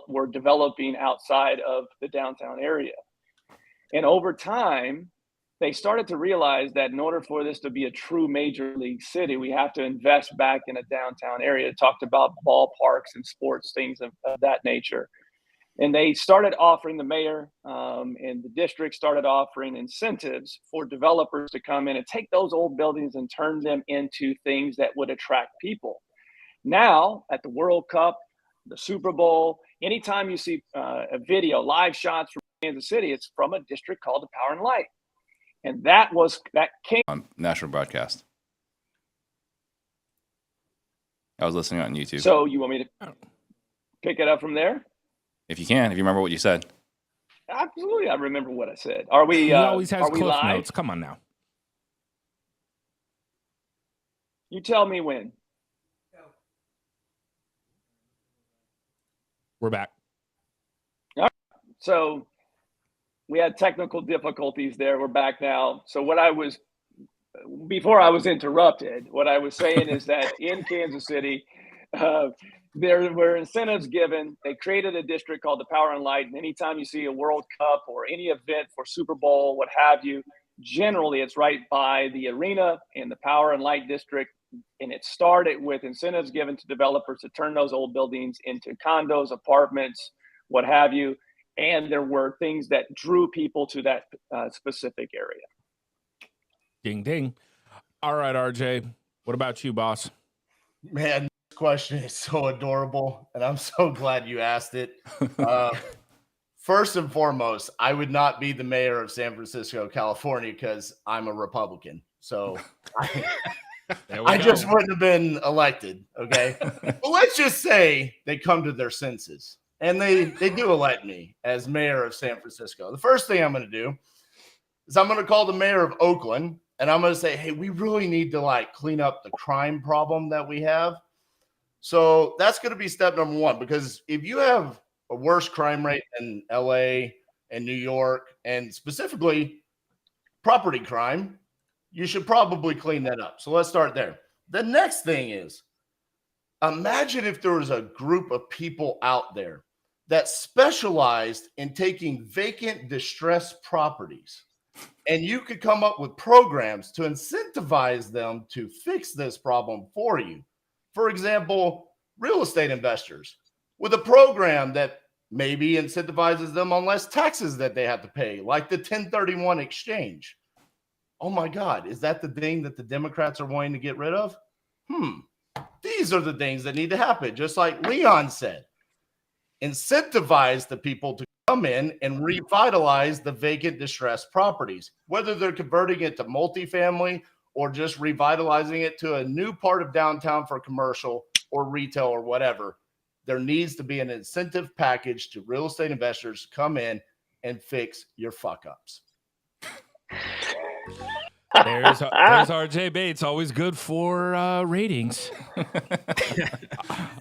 were developing outside of the downtown area. And over time, they started to realize that in order for this to be a true major league city, we have to invest back in a downtown area. It talked about ballparks and sports, things of that nature. And they started offering, the mayor and the district started offering incentives for developers to come in and take those old buildings and turn them into things that would attract people. Now, at the World Cup, the Super Bowl, anytime you see a video, live shots from Kansas City, it's from a district called the Power and Light. And that came on national broadcast. I was listening on YouTube. So you want me to pick it up from there? If you remember what you said. Absolutely, I remember what I said. Are we? He always has cliff live? notes. Come on now. You tell me when. We're back. All right. So we had technical difficulties there. We're back now. So before I was interrupted, what I was saying is that in Kansas City, there were incentives given. They created a district called the Power and Light. And anytime you see a World Cup or any event for Super Bowl, what have you, generally it's right by the arena in the Power and Light district. And it started with incentives given to developers to turn those old buildings into condos, apartments, what have you. And there were things that drew people to that specific area. Ding, ding. All right, RJ. What about you, boss? Man, this question is so adorable, and I'm so glad you asked it. First and foremost, I would not be the mayor of San Francisco, California, because I'm a Republican. So I just wouldn't have been elected, okay? But let's just say they come to their senses, and they do elect me as mayor of San Francisco. The first thing I'm going to do is I'm going to call the mayor of Oakland, and I'm going to say, hey, we really need to clean up the crime problem that we have. So that's going to be step number 1, because if you have a worse crime rate in LA and New York, and specifically property crime, you should probably clean that up. So let's start there. The next thing is, imagine if there was a group of people out there that specialized in taking vacant, distressed properties, and you could come up with programs to incentivize them to fix this problem for you. For example, real estate investors with a program that maybe incentivizes them on less taxes that they have to pay, like the 1031 exchange. Oh my God, is that the thing that the Democrats are wanting to get rid of? These are the things that need to happen. Just like Leon said, incentivize the people to come in and revitalize the vacant, distressed properties, whether they're converting it to multifamily or just revitalizing it to a new part of downtown for commercial or retail or whatever. There needs to be an incentive package to real estate investors to come in and fix your fuck ups. There's RJ Bates, always good for ratings.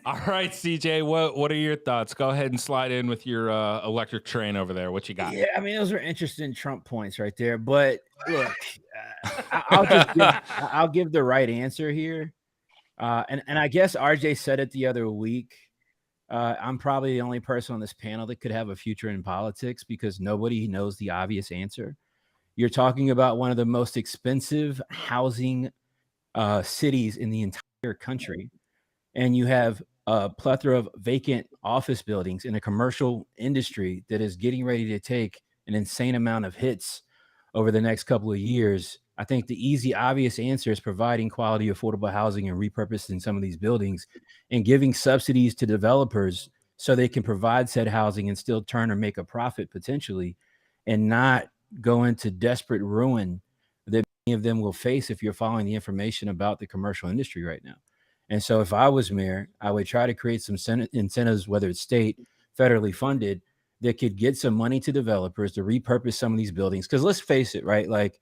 All right, CJ, what are your thoughts? Go ahead and slide in with your electric train over there. What you got? Yeah, I mean, those are interesting Trump points right there. But look, I'll give the right answer here. And I guess RJ said it the other week. I'm probably the only person on this panel that could have a future in politics because nobody knows the obvious answer. You're talking about one of the most expensive housing cities in the entire country. And you have a plethora of vacant office buildings in a commercial industry that is getting ready to take an insane amount of hits over the next couple of years. I think the easy, obvious answer is providing quality, affordable housing and repurposing some of these buildings and giving subsidies to developers so they can provide said housing and still turn or make a profit potentially and not go into desperate ruin that many of them will face if you're following the information about the commercial industry right now. And so if I was mayor, I would try to create some incentives, whether it's state, federally funded, that could get some money to developers to repurpose some of these buildings. Because let's face it, right? Like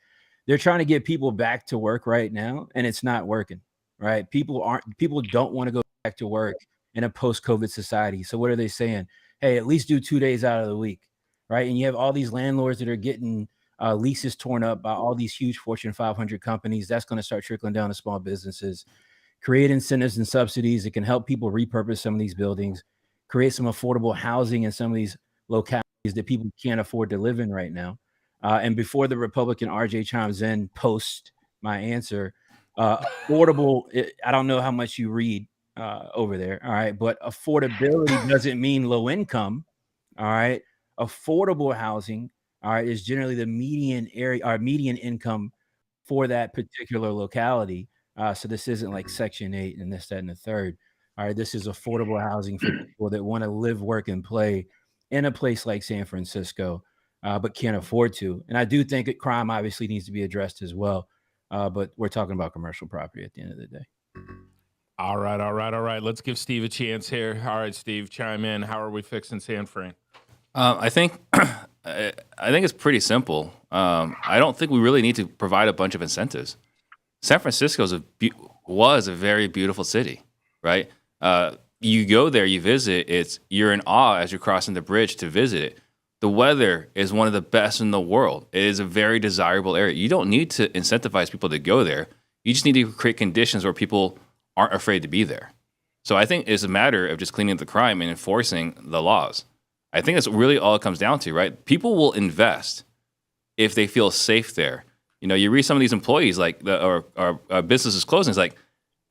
they're trying to get people back to work right now, and it's not working, right? People don't want to go back to work in a post-COVID society. So what are they saying? Hey, at least do 2 days out of the week. Right. And you have all these landlords that are getting leases torn up by all these huge Fortune 500 companies. That's going to start trickling down to small businesses, create incentives and subsidies that can help people repurpose some of these buildings, create some affordable housing in some of these localities that people can't afford to live in right now. And before the Republican RJ chimes in, post my answer, affordable. I don't know how much you read over there. All right. But affordability doesn't mean low income. All right. Affordable housing, all right, is generally the median area or median income for that particular locality. So this isn't like Section 8 and this, that, and the third. All right, this is affordable housing for people that want to live, work, and play in a place like San Francisco, but can't afford to. And I do think that crime obviously needs to be addressed as well. But we're talking about commercial property at the end of the day. All right. Let's give Steve a chance here. All right, Steve, chime in. How are we fixing San Fran? I think it's pretty simple. I don't think we really need to provide a bunch of incentives. San Francisco was a very beautiful city, right? You go there, you visit. You're in awe as you're crossing the bridge to visit it. The weather is one of the best in the world. It is a very desirable area. You don't need to incentivize people to go there. You just need to create conditions where people aren't afraid to be there. So I think it's a matter of just cleaning up the crime and enforcing the laws. I think that's really all it comes down to, right? People will invest if they feel safe there. You know, you read some of these employees, like our businesses closing. It's like,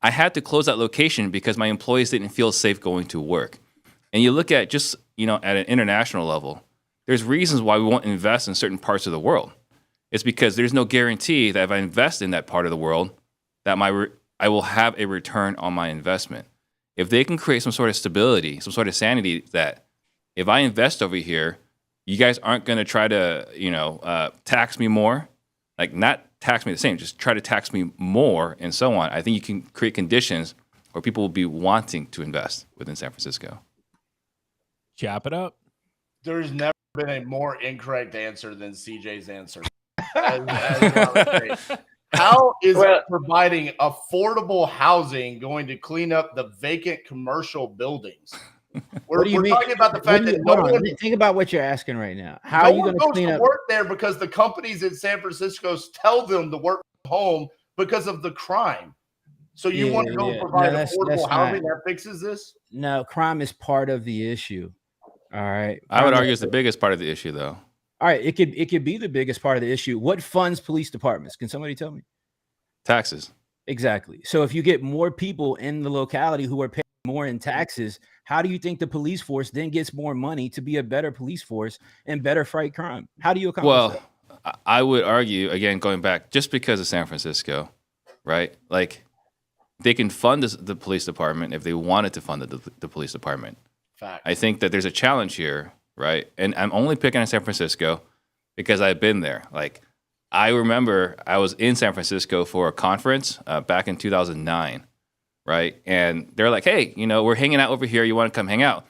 I had to close that location because my employees didn't feel safe going to work. And you look at just, at an international level, there's reasons why we won't invest in certain parts of the world. It's because there's no guarantee that if I invest in that part of the world, that I will have a return on my investment. If they can create some sort of stability, some sort of sanity that if I invest over here, you guys aren't going to try to, tax me more, like not tax me the same, just try to tax me more and so on. I think you can create conditions where people will be wanting to invest within San Francisco. Chop it up. There's never been a more incorrect answer than CJ's answer. How is providing affordable housing going to clean up the vacant commercial buildings? We're talking about the fact that think about what you're asking right now. How are you going to clean up work there because the companies in San Francisco tell them to work from home because of the crime. So you want to go provide affordable housing that fixes this? No, crime is part of the issue. All right. I would argue it's the biggest part of the issue, though. All right, it could be the biggest part of the issue. What funds police departments? Can somebody tell me? Taxes. Exactly. So if you get more people in the locality who are paying more in taxes, how do you think the police force then gets more money to be a better police force and better fight crime? How do you accomplish that? I would argue, again, going back, just because of San Francisco, right? Like, they can fund the police department if they wanted to fund the police department. Fact. I think that there's a challenge here, right? And I'm only picking on San Francisco because I've been there. Like, I remember I was in San Francisco for a conference back in 2009, right? And they're like, hey, we're hanging out over here. You want to come hang out?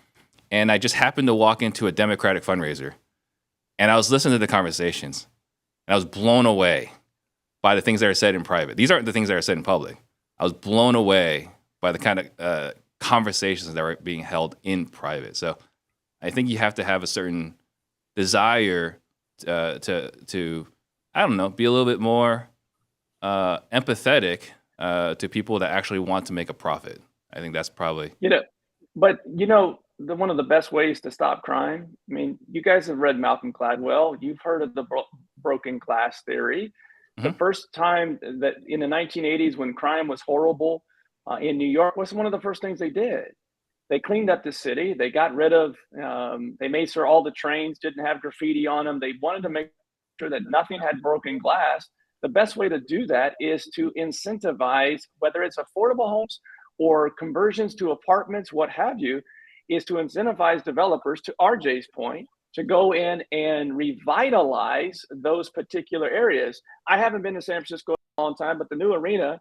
And I just happened to walk into a Democratic fundraiser. And I was listening to the conversations. And I was blown away by the things that are said in private. These aren't the things that are said in public. I was blown away by the kind of conversations that were being held in private. So I think you have to have a certain desire to I don't know, be a little bit more empathetic to people that actually want to make a profit. I think that's probably... One of the best ways to stop crime, I mean, you guys have read Malcolm Gladwell. You've heard of the broken glass theory. Mm-hmm. The first time that in the 1980s when crime was horrible in New York was one of the first things they did. They cleaned up the city. They got rid of, they made sure all the trains didn't have graffiti on them. They wanted to make sure that nothing had broken glass. The best way to do that is to incentivize, whether it's affordable homes or conversions to apartments, what have you, is to incentivize developers, to RJ's point, to go in and revitalize those particular areas. I haven't been to San Francisco in a long time, but the new arena,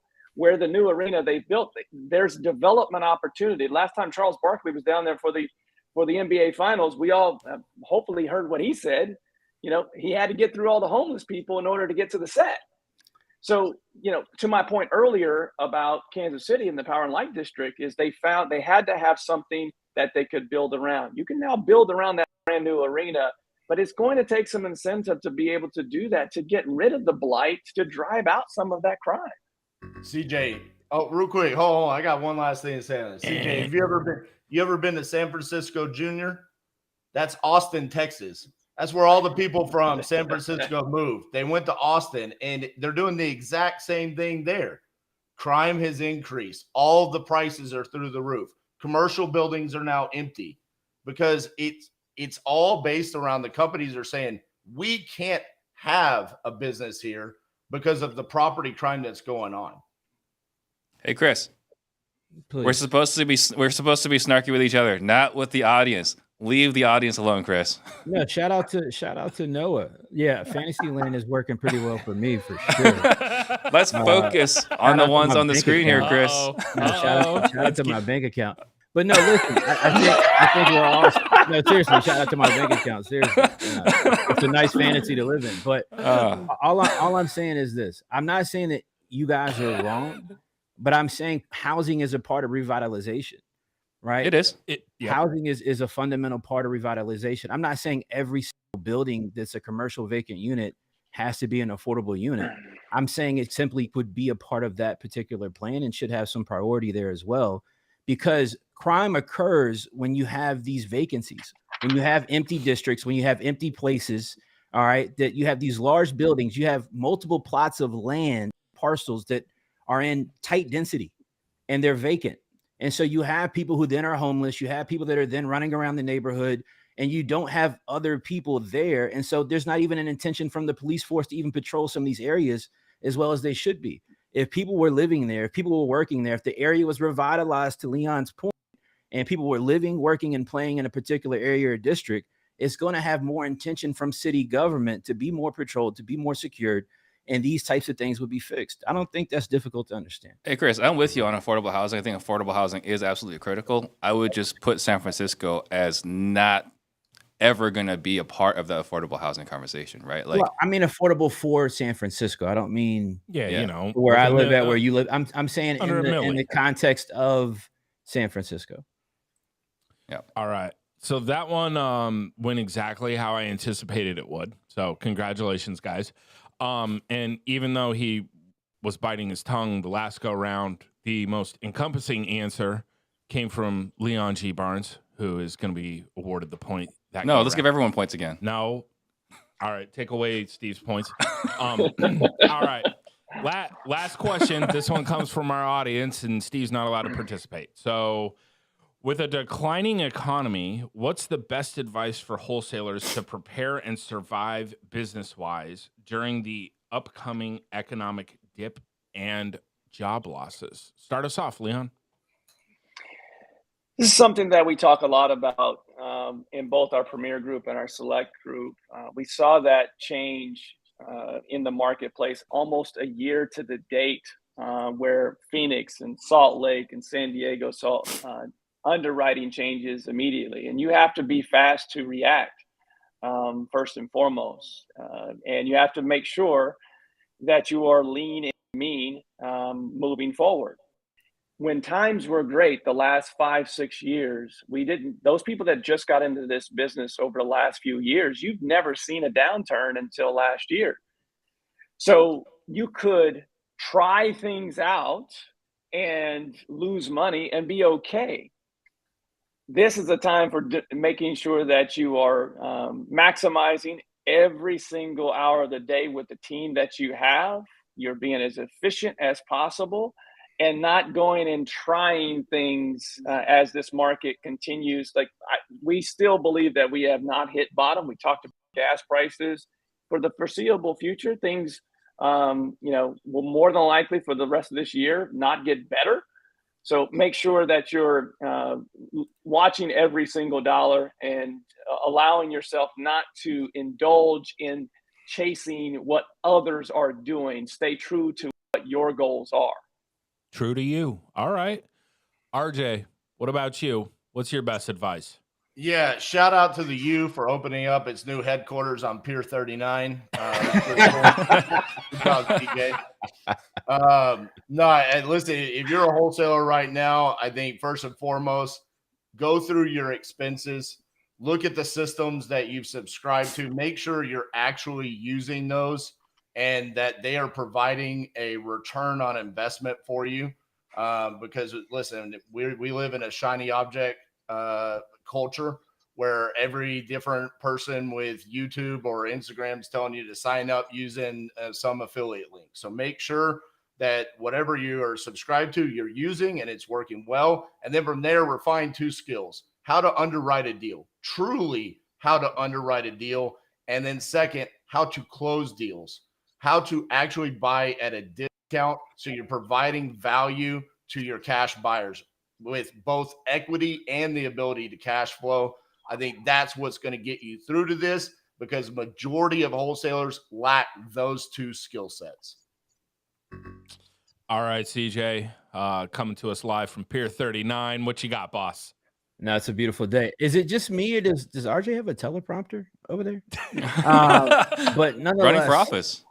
they built, there's development opportunity. Last time Charles Barkley was down there for the NBA Finals, we all hopefully heard what he said. He had to get through all the homeless people in order to get to the set. So, to my point earlier about Kansas City and the Power and Light District, is they found they had to have something that they could build around. You can now build around that brand new arena, but it's going to take some incentive to be able to do that, to get rid of the blight, to drive out some of that crime. CJ, real quick, hold on. I got one last thing to say on this. CJ, have you ever been to San Francisco Junior? That's Austin, Texas. That's where all the people from San Francisco moved. They went to Austin, and they're doing the exact same thing there. Crime has increased. All the prices are through the roof. Commercial buildings are now empty because it's all based around the companies are saying, we can't have a business here because of the property crime that's going on. Hey, Chris, Please. we're supposed to be snarky with each other, not with the audience. Leave the audience alone, Chris. No, shout out to Noah. Yeah, Fantasyland is working pretty well for me for sure. Let's focus on the ones on the screen here, Chris. Shout out to my bank account. But no, listen, I think we're all seriously. Shout out to my bank account. Seriously, it's a nice fantasy to live in. But all I'm saying is this: I'm not saying that you guys are wrong, but I'm saying housing is a part of revitalization. Right? It is. Housing is a fundamental part of revitalization. I'm not saying every single building that's a commercial vacant unit has to be an affordable unit. I'm saying it simply could be a part of that particular plan and should have some priority there as well, because crime occurs when you have these vacancies, when you have empty districts, when you have empty places, all right, that you have these large buildings, you have multiple plots of land, parcels that are in tight density and they're vacant. And so you have people who then are homeless. You have people that are then running around the neighborhood, and you don't have other people there. And so there's not even an intention from the police force to even patrol some of these areas as well as they should be. If people were living there, if people were working there, if the area was revitalized, to Leon's point, and people were living, working, and playing in a particular area or district, it's going to have more intention from city government to be more patrolled, to be more secured, and these types of things would be fixed. I don't think that's difficult to understand. Hey, Chris, I'm with you on affordable housing. I think affordable housing is absolutely critical. I would just put San Francisco as not ever going to be a part of the affordable housing conversation, right? Like, well, I mean, affordable for San Francisco. I don't mean where I live at, where you live. I'm saying in the context of San Francisco. Yeah. All right. So that one went exactly how I anticipated it would. So congratulations, guys. And even though he was biting his tongue the last go round, the most encompassing answer came from Leon G. Barnes, who is going to be awarded the point. Let's give everyone points again. No. All right. Take away Steve's points. All right. Last question. This one comes from our audience, and Steve's not allowed to participate. So With a declining economy, what's the best advice for wholesalers to prepare and survive business-wise during the upcoming economic dip and job losses? Start us off, Leon. This is something that we talk a lot about in both our Premier group and our Select group. We saw that change in the marketplace almost a year to the date, where Phoenix and Salt Lake and San Diego saw underwriting changes immediately. And you have to be fast to react, first and foremost. And you have to make sure that you are lean and mean moving forward. When times were great the last 5-6 years, those people that just got into this business over the last few years, you've never seen a downturn until last year. So you could try things out and lose money and be okay. This is a time for making sure that you are maximizing every single hour of the day with the team that you have. You're being as efficient as possible and not going and trying things as this market continues. We still believe that we have not hit bottom. We talked about gas prices. For the foreseeable future, things will more than likely for the rest of this year not get better. So make sure that you're watching every single dollar and allowing yourself not to indulge in chasing what others are doing. Stay true to what your goals are. True to you. All right. RJ, what about you? What's your best advice? Yeah, shout out to the U for opening up its new headquarters on Pier 39. Listen, if you're a wholesaler right now, I think first and foremost, go through your expenses, look at the systems that you've subscribed to, make sure you're actually using those and that they are providing a return on investment for you. Because listen, we live in a shiny object culture where every different person with YouTube or Instagram is telling you to sign up using some affiliate link. So make sure that whatever you are subscribed to, you're using and it's working well. And then from there, refine 2 skills: how to underwrite a deal, truly how to underwrite a deal. And then second, how to close deals, how to actually buy at a discount. So you're providing value to your cash buyers with both equity and the ability to cash flow. I think that's what's going to get you through to this, because majority of wholesalers lack those 2 skill sets. All right, CJ, coming to us live from Pier 39. What you got, boss? No, it's a beautiful day. Is it just me, or does RJ have a teleprompter over there? But nonetheless, running for office.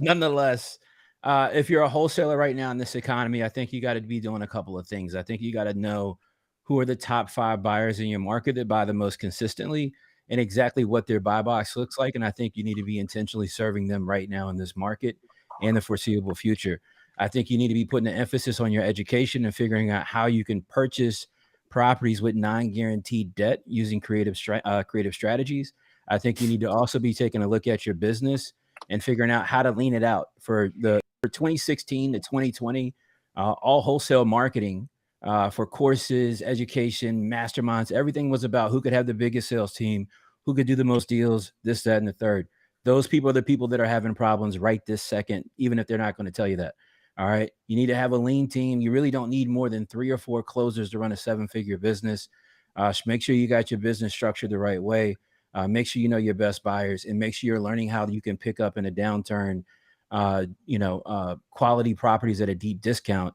nonetheless, if you're a wholesaler right now in this economy, I think you got to be doing a couple of things. I think you got to know who are the top 5 buyers in your market that buy the most consistently and exactly what their buy box looks like. And I think you need to be intentionally serving them right now in this market and the foreseeable future. I think you need to be putting an emphasis on your education and figuring out how you can purchase properties with non-guaranteed debt using creative strategies. I think you need to also be taking a look at your business and figuring out how to lean it out. For 2016 to 2020, all wholesale marketing for courses, education, masterminds, everything was about who could have the biggest sales team, who could do the most deals, this, that, and the third. Those people are the people that are having problems right this second, even if they're not going to tell you that. All right. You need to have a lean team. You really don't need more than 3 or 4 closers to run a 7-figure business. Make sure you got your business structured the right way. Make sure you know your best buyers, and make sure you're learning how you can pick up in a downturn, quality properties at a deep discount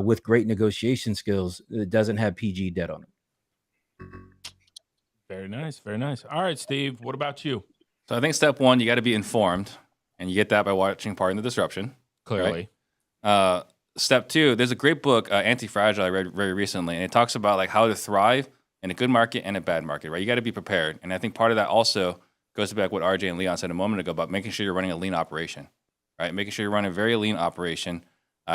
with great negotiation skills that doesn't have PG debt on it. Very nice. Very nice. All right, Steve, what about you? So I think step 1, you got to be informed, and you get that by watching Pardon the Disruption. Clearly. Right? Step 2, there's a great book, Anti-Fragile, I read very recently, and it talks about like how to thrive in a good market and a bad market, right? You got to be prepared. And I think part of that also goes back to what RJ and Leon said a moment ago about making sure you're running a lean operation, right? Making sure you're running a very lean operation,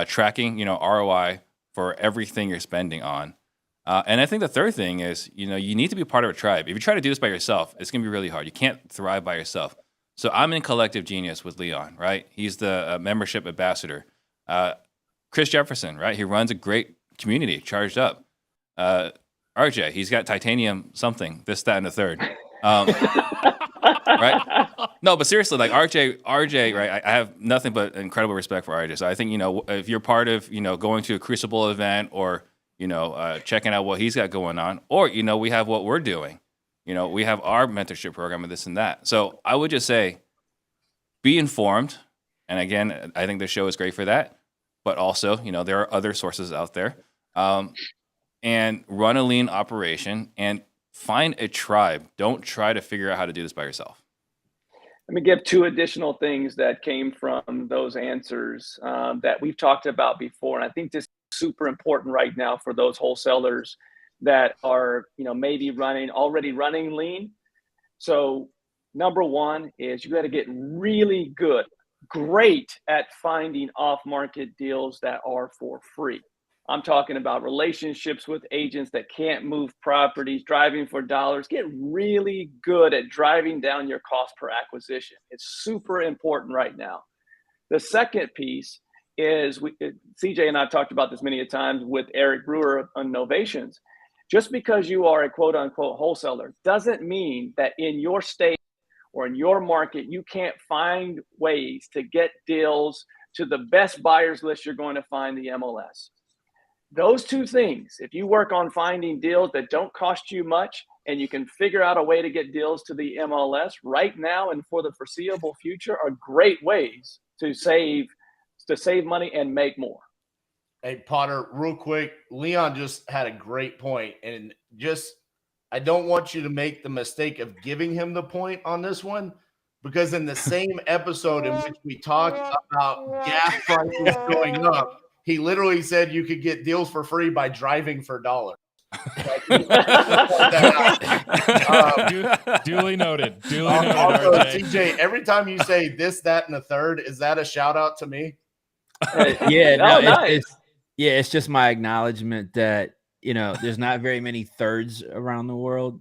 tracking, ROI for everything you're spending on. And I think the third thing is, you need to be part of a tribe. If you try to do this by yourself, it's going to be really hard. You can't thrive by yourself. So I'm in Collective Genius with Leon, right? He's the membership ambassador. Chris Jefferson, right? He runs a great community, Charged Up. RJ, he's got titanium something, this, that, and the third. Right? No, but seriously, like RJ, right? I have nothing but incredible respect for RJ. So I think, if you're part of, going to a Crucible event or, checking out what he's got going on, or, we have what we're doing. We have our mentorship program and this and that. So I would just say, be informed. And again, I think the show is great for that. But also, there are other sources out there. And run a lean operation and find a tribe. Don't try to figure out how to do this by yourself. Let me give 2 additional things that came from those answers that we've talked about before. And I think this is super important right now for those wholesalers that are, maybe already running lean. So number 1 is you got to get really great at finding off-market deals that are for free. I'm talking about relationships with agents that can't move properties, driving for dollars. Get really good at driving down your cost per acquisition. It's super important right now. The second piece is, CJ and I have talked about this many a times with Eric Brewer on Novations. Just because you are a quote unquote wholesaler doesn't mean that in your state or in your market, you can't find ways to get deals to the best buyers list you're going to find the MLS. Those 2 things, if you work on finding deals that don't cost you much and you can figure out a way to get deals to the MLS right now and for the foreseeable future, are great ways to save money and make more. Hey, Potter, real quick, Leon just had a great point, and I don't want you to make the mistake of giving him the point on this one, because in the same episode in which we talked about gas prices going up, he literally said you could get deals for free by driving for dollars. Duly noted. Also, RJ. TJ, every time you say this, that, and the third, is that a shout out to me? It's just my acknowledgement that, there's not very many thirds around the world,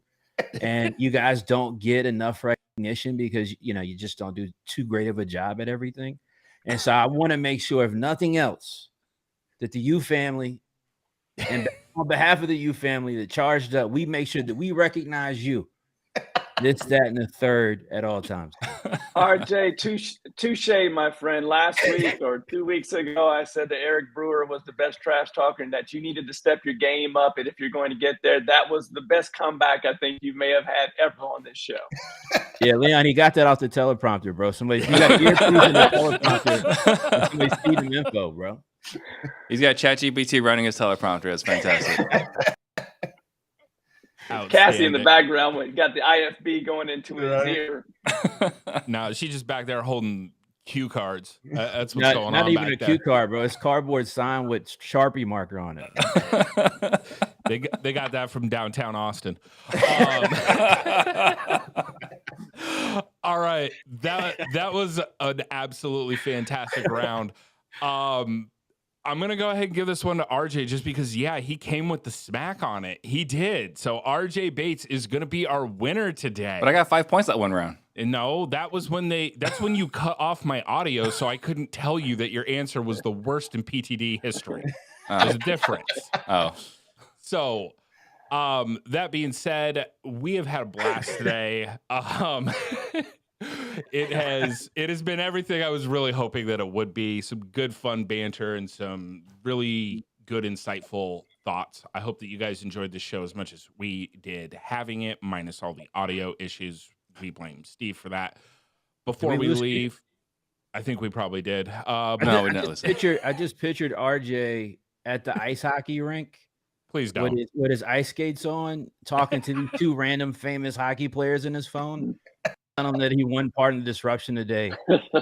and you guys don't get enough recognition because, you just don't do too great of a job at everything. And so I want to make sure, if nothing else, that the U family, and on behalf of the U family that charged up, we make sure that we recognize you. This, that, and the third at all times. RJ, touche, my friend. Last week or 2 weeks ago, I said that Eric Brewer was the best trash talker and that you needed to step your game up. And if you're going to get there, that was the best comeback I think you may have had ever on this show. Yeah, Leon, he got that off the teleprompter, bro. You got earpiece in the teleprompter. Somebody's feeding info, bro. He's got ChatGPT running his teleprompter. That's fantastic. Cassie in the background got the IFB going into his ear. No, she's just back there holding cue cards. That's what's going on. Not even a cue card, bro. It's cardboard sign with Sharpie marker on it. They got that from downtown Austin. All right, that was an absolutely fantastic round. I'm going to go ahead and give this one to RJ just because, he came with the smack on it. He did. So RJ Bates is going to be our winner today. But I got 5 points that one round. And no, that's when you cut off my audio, so I couldn't tell you that your answer was the worst in PTD history. There's a difference. Oh. So, that being said, we have had a blast today. It has been everything I was really hoping that it would be. Some good fun banter and some really good insightful thoughts. I hope that you guys enjoyed the show as much as we did having it, minus all the audio issues. We blame Steve for that. Before we leave, I think we probably did. No, we didn't listen. I just pictured RJ at the ice hockey rink. Please don't. With his ice skates on, talking to these 2 random famous hockey players in his phone. Telling him that he won part in the disruption today,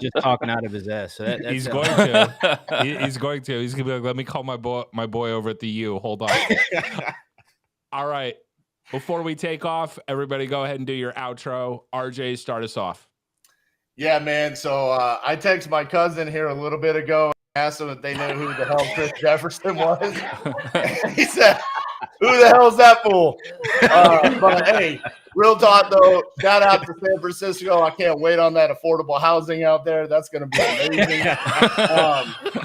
just talking out of his ass. So he's going to. He's going to. He's going to be like, let me call my boy over at the U. Hold on. All right. Before we take off, everybody go ahead and do your outro. RJ, start us off. Yeah, man. So I texted my cousin here a little bit ago and asked them if they knew who the hell Chris Jefferson was. He said, who the hell's that fool? But hey, real talk though, shout out to San Francisco. I can't wait on that affordable housing out there. That's going to be amazing.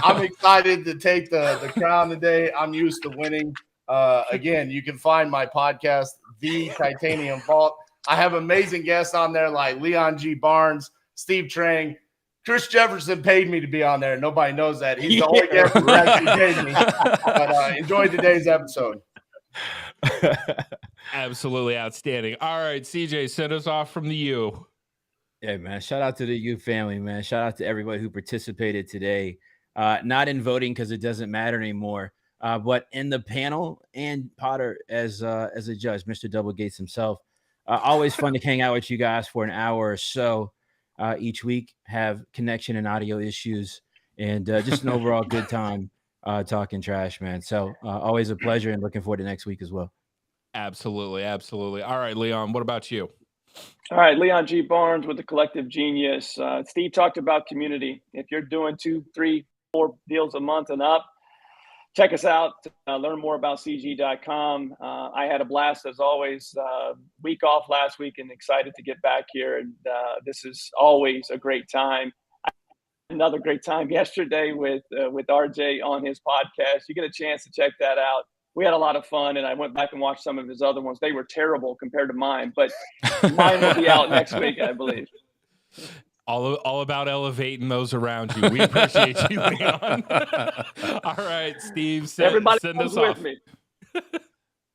I'm excited to take the crown today. I'm used to winning. Again, you can find my podcast, The Titanium Vault. I have amazing guests on there like Leon G. Barnes, Steve Trang. Chris Jefferson paid me to be on there. Nobody knows that. He's the only guest who actually paid me. But enjoy today's episode. Absolutely outstanding. All right, CJ, send us off from the U. Yeah, man. Shout out to the U family, man. Shout out to everybody who participated today. Not in voting because it doesn't matter anymore, but in the panel and Potter as a judge, Mr. Double Gates himself. Always fun to hang out with you guys for an hour or so each week. Have connection and audio issues, and just an overall good time talking trash, man. So always a pleasure, and looking forward to next week as well. Absolutely, absolutely. All right, Leon, what about you? All right, Leon G. Barnes with the Collective Genius. Steve talked about community. If you're doing 2, 3, 4 deals a month and up, check us out. Learn more about CG.com. I had a blast as always. Week off last week and excited to get back here. And this is always a great time. Another great time yesterday with RJ on his podcast. You get a chance to check that out. We had a lot of fun, and I went back and watched some of his other ones. They were terrible compared to mine, but mine will be out next week, I believe. All about elevating those around you. We appreciate you, Leon. All right, Steve, send us off. With me.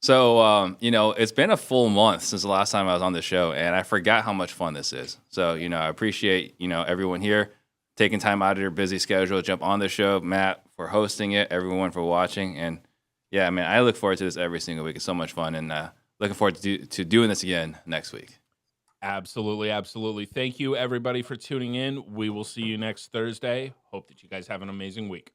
So, it's been a full month since the last time I was on the show, and I forgot how much fun this is. So, I appreciate, everyone here taking time out of your busy schedule to jump on the show, Matt for hosting it, everyone for watching. And yeah, man, I look forward to this every single week. It's so much fun, and looking forward to doing this again next week. Absolutely, absolutely. Thank you, everybody, for tuning in. We will see you next Thursday. Hope that you guys have an amazing week.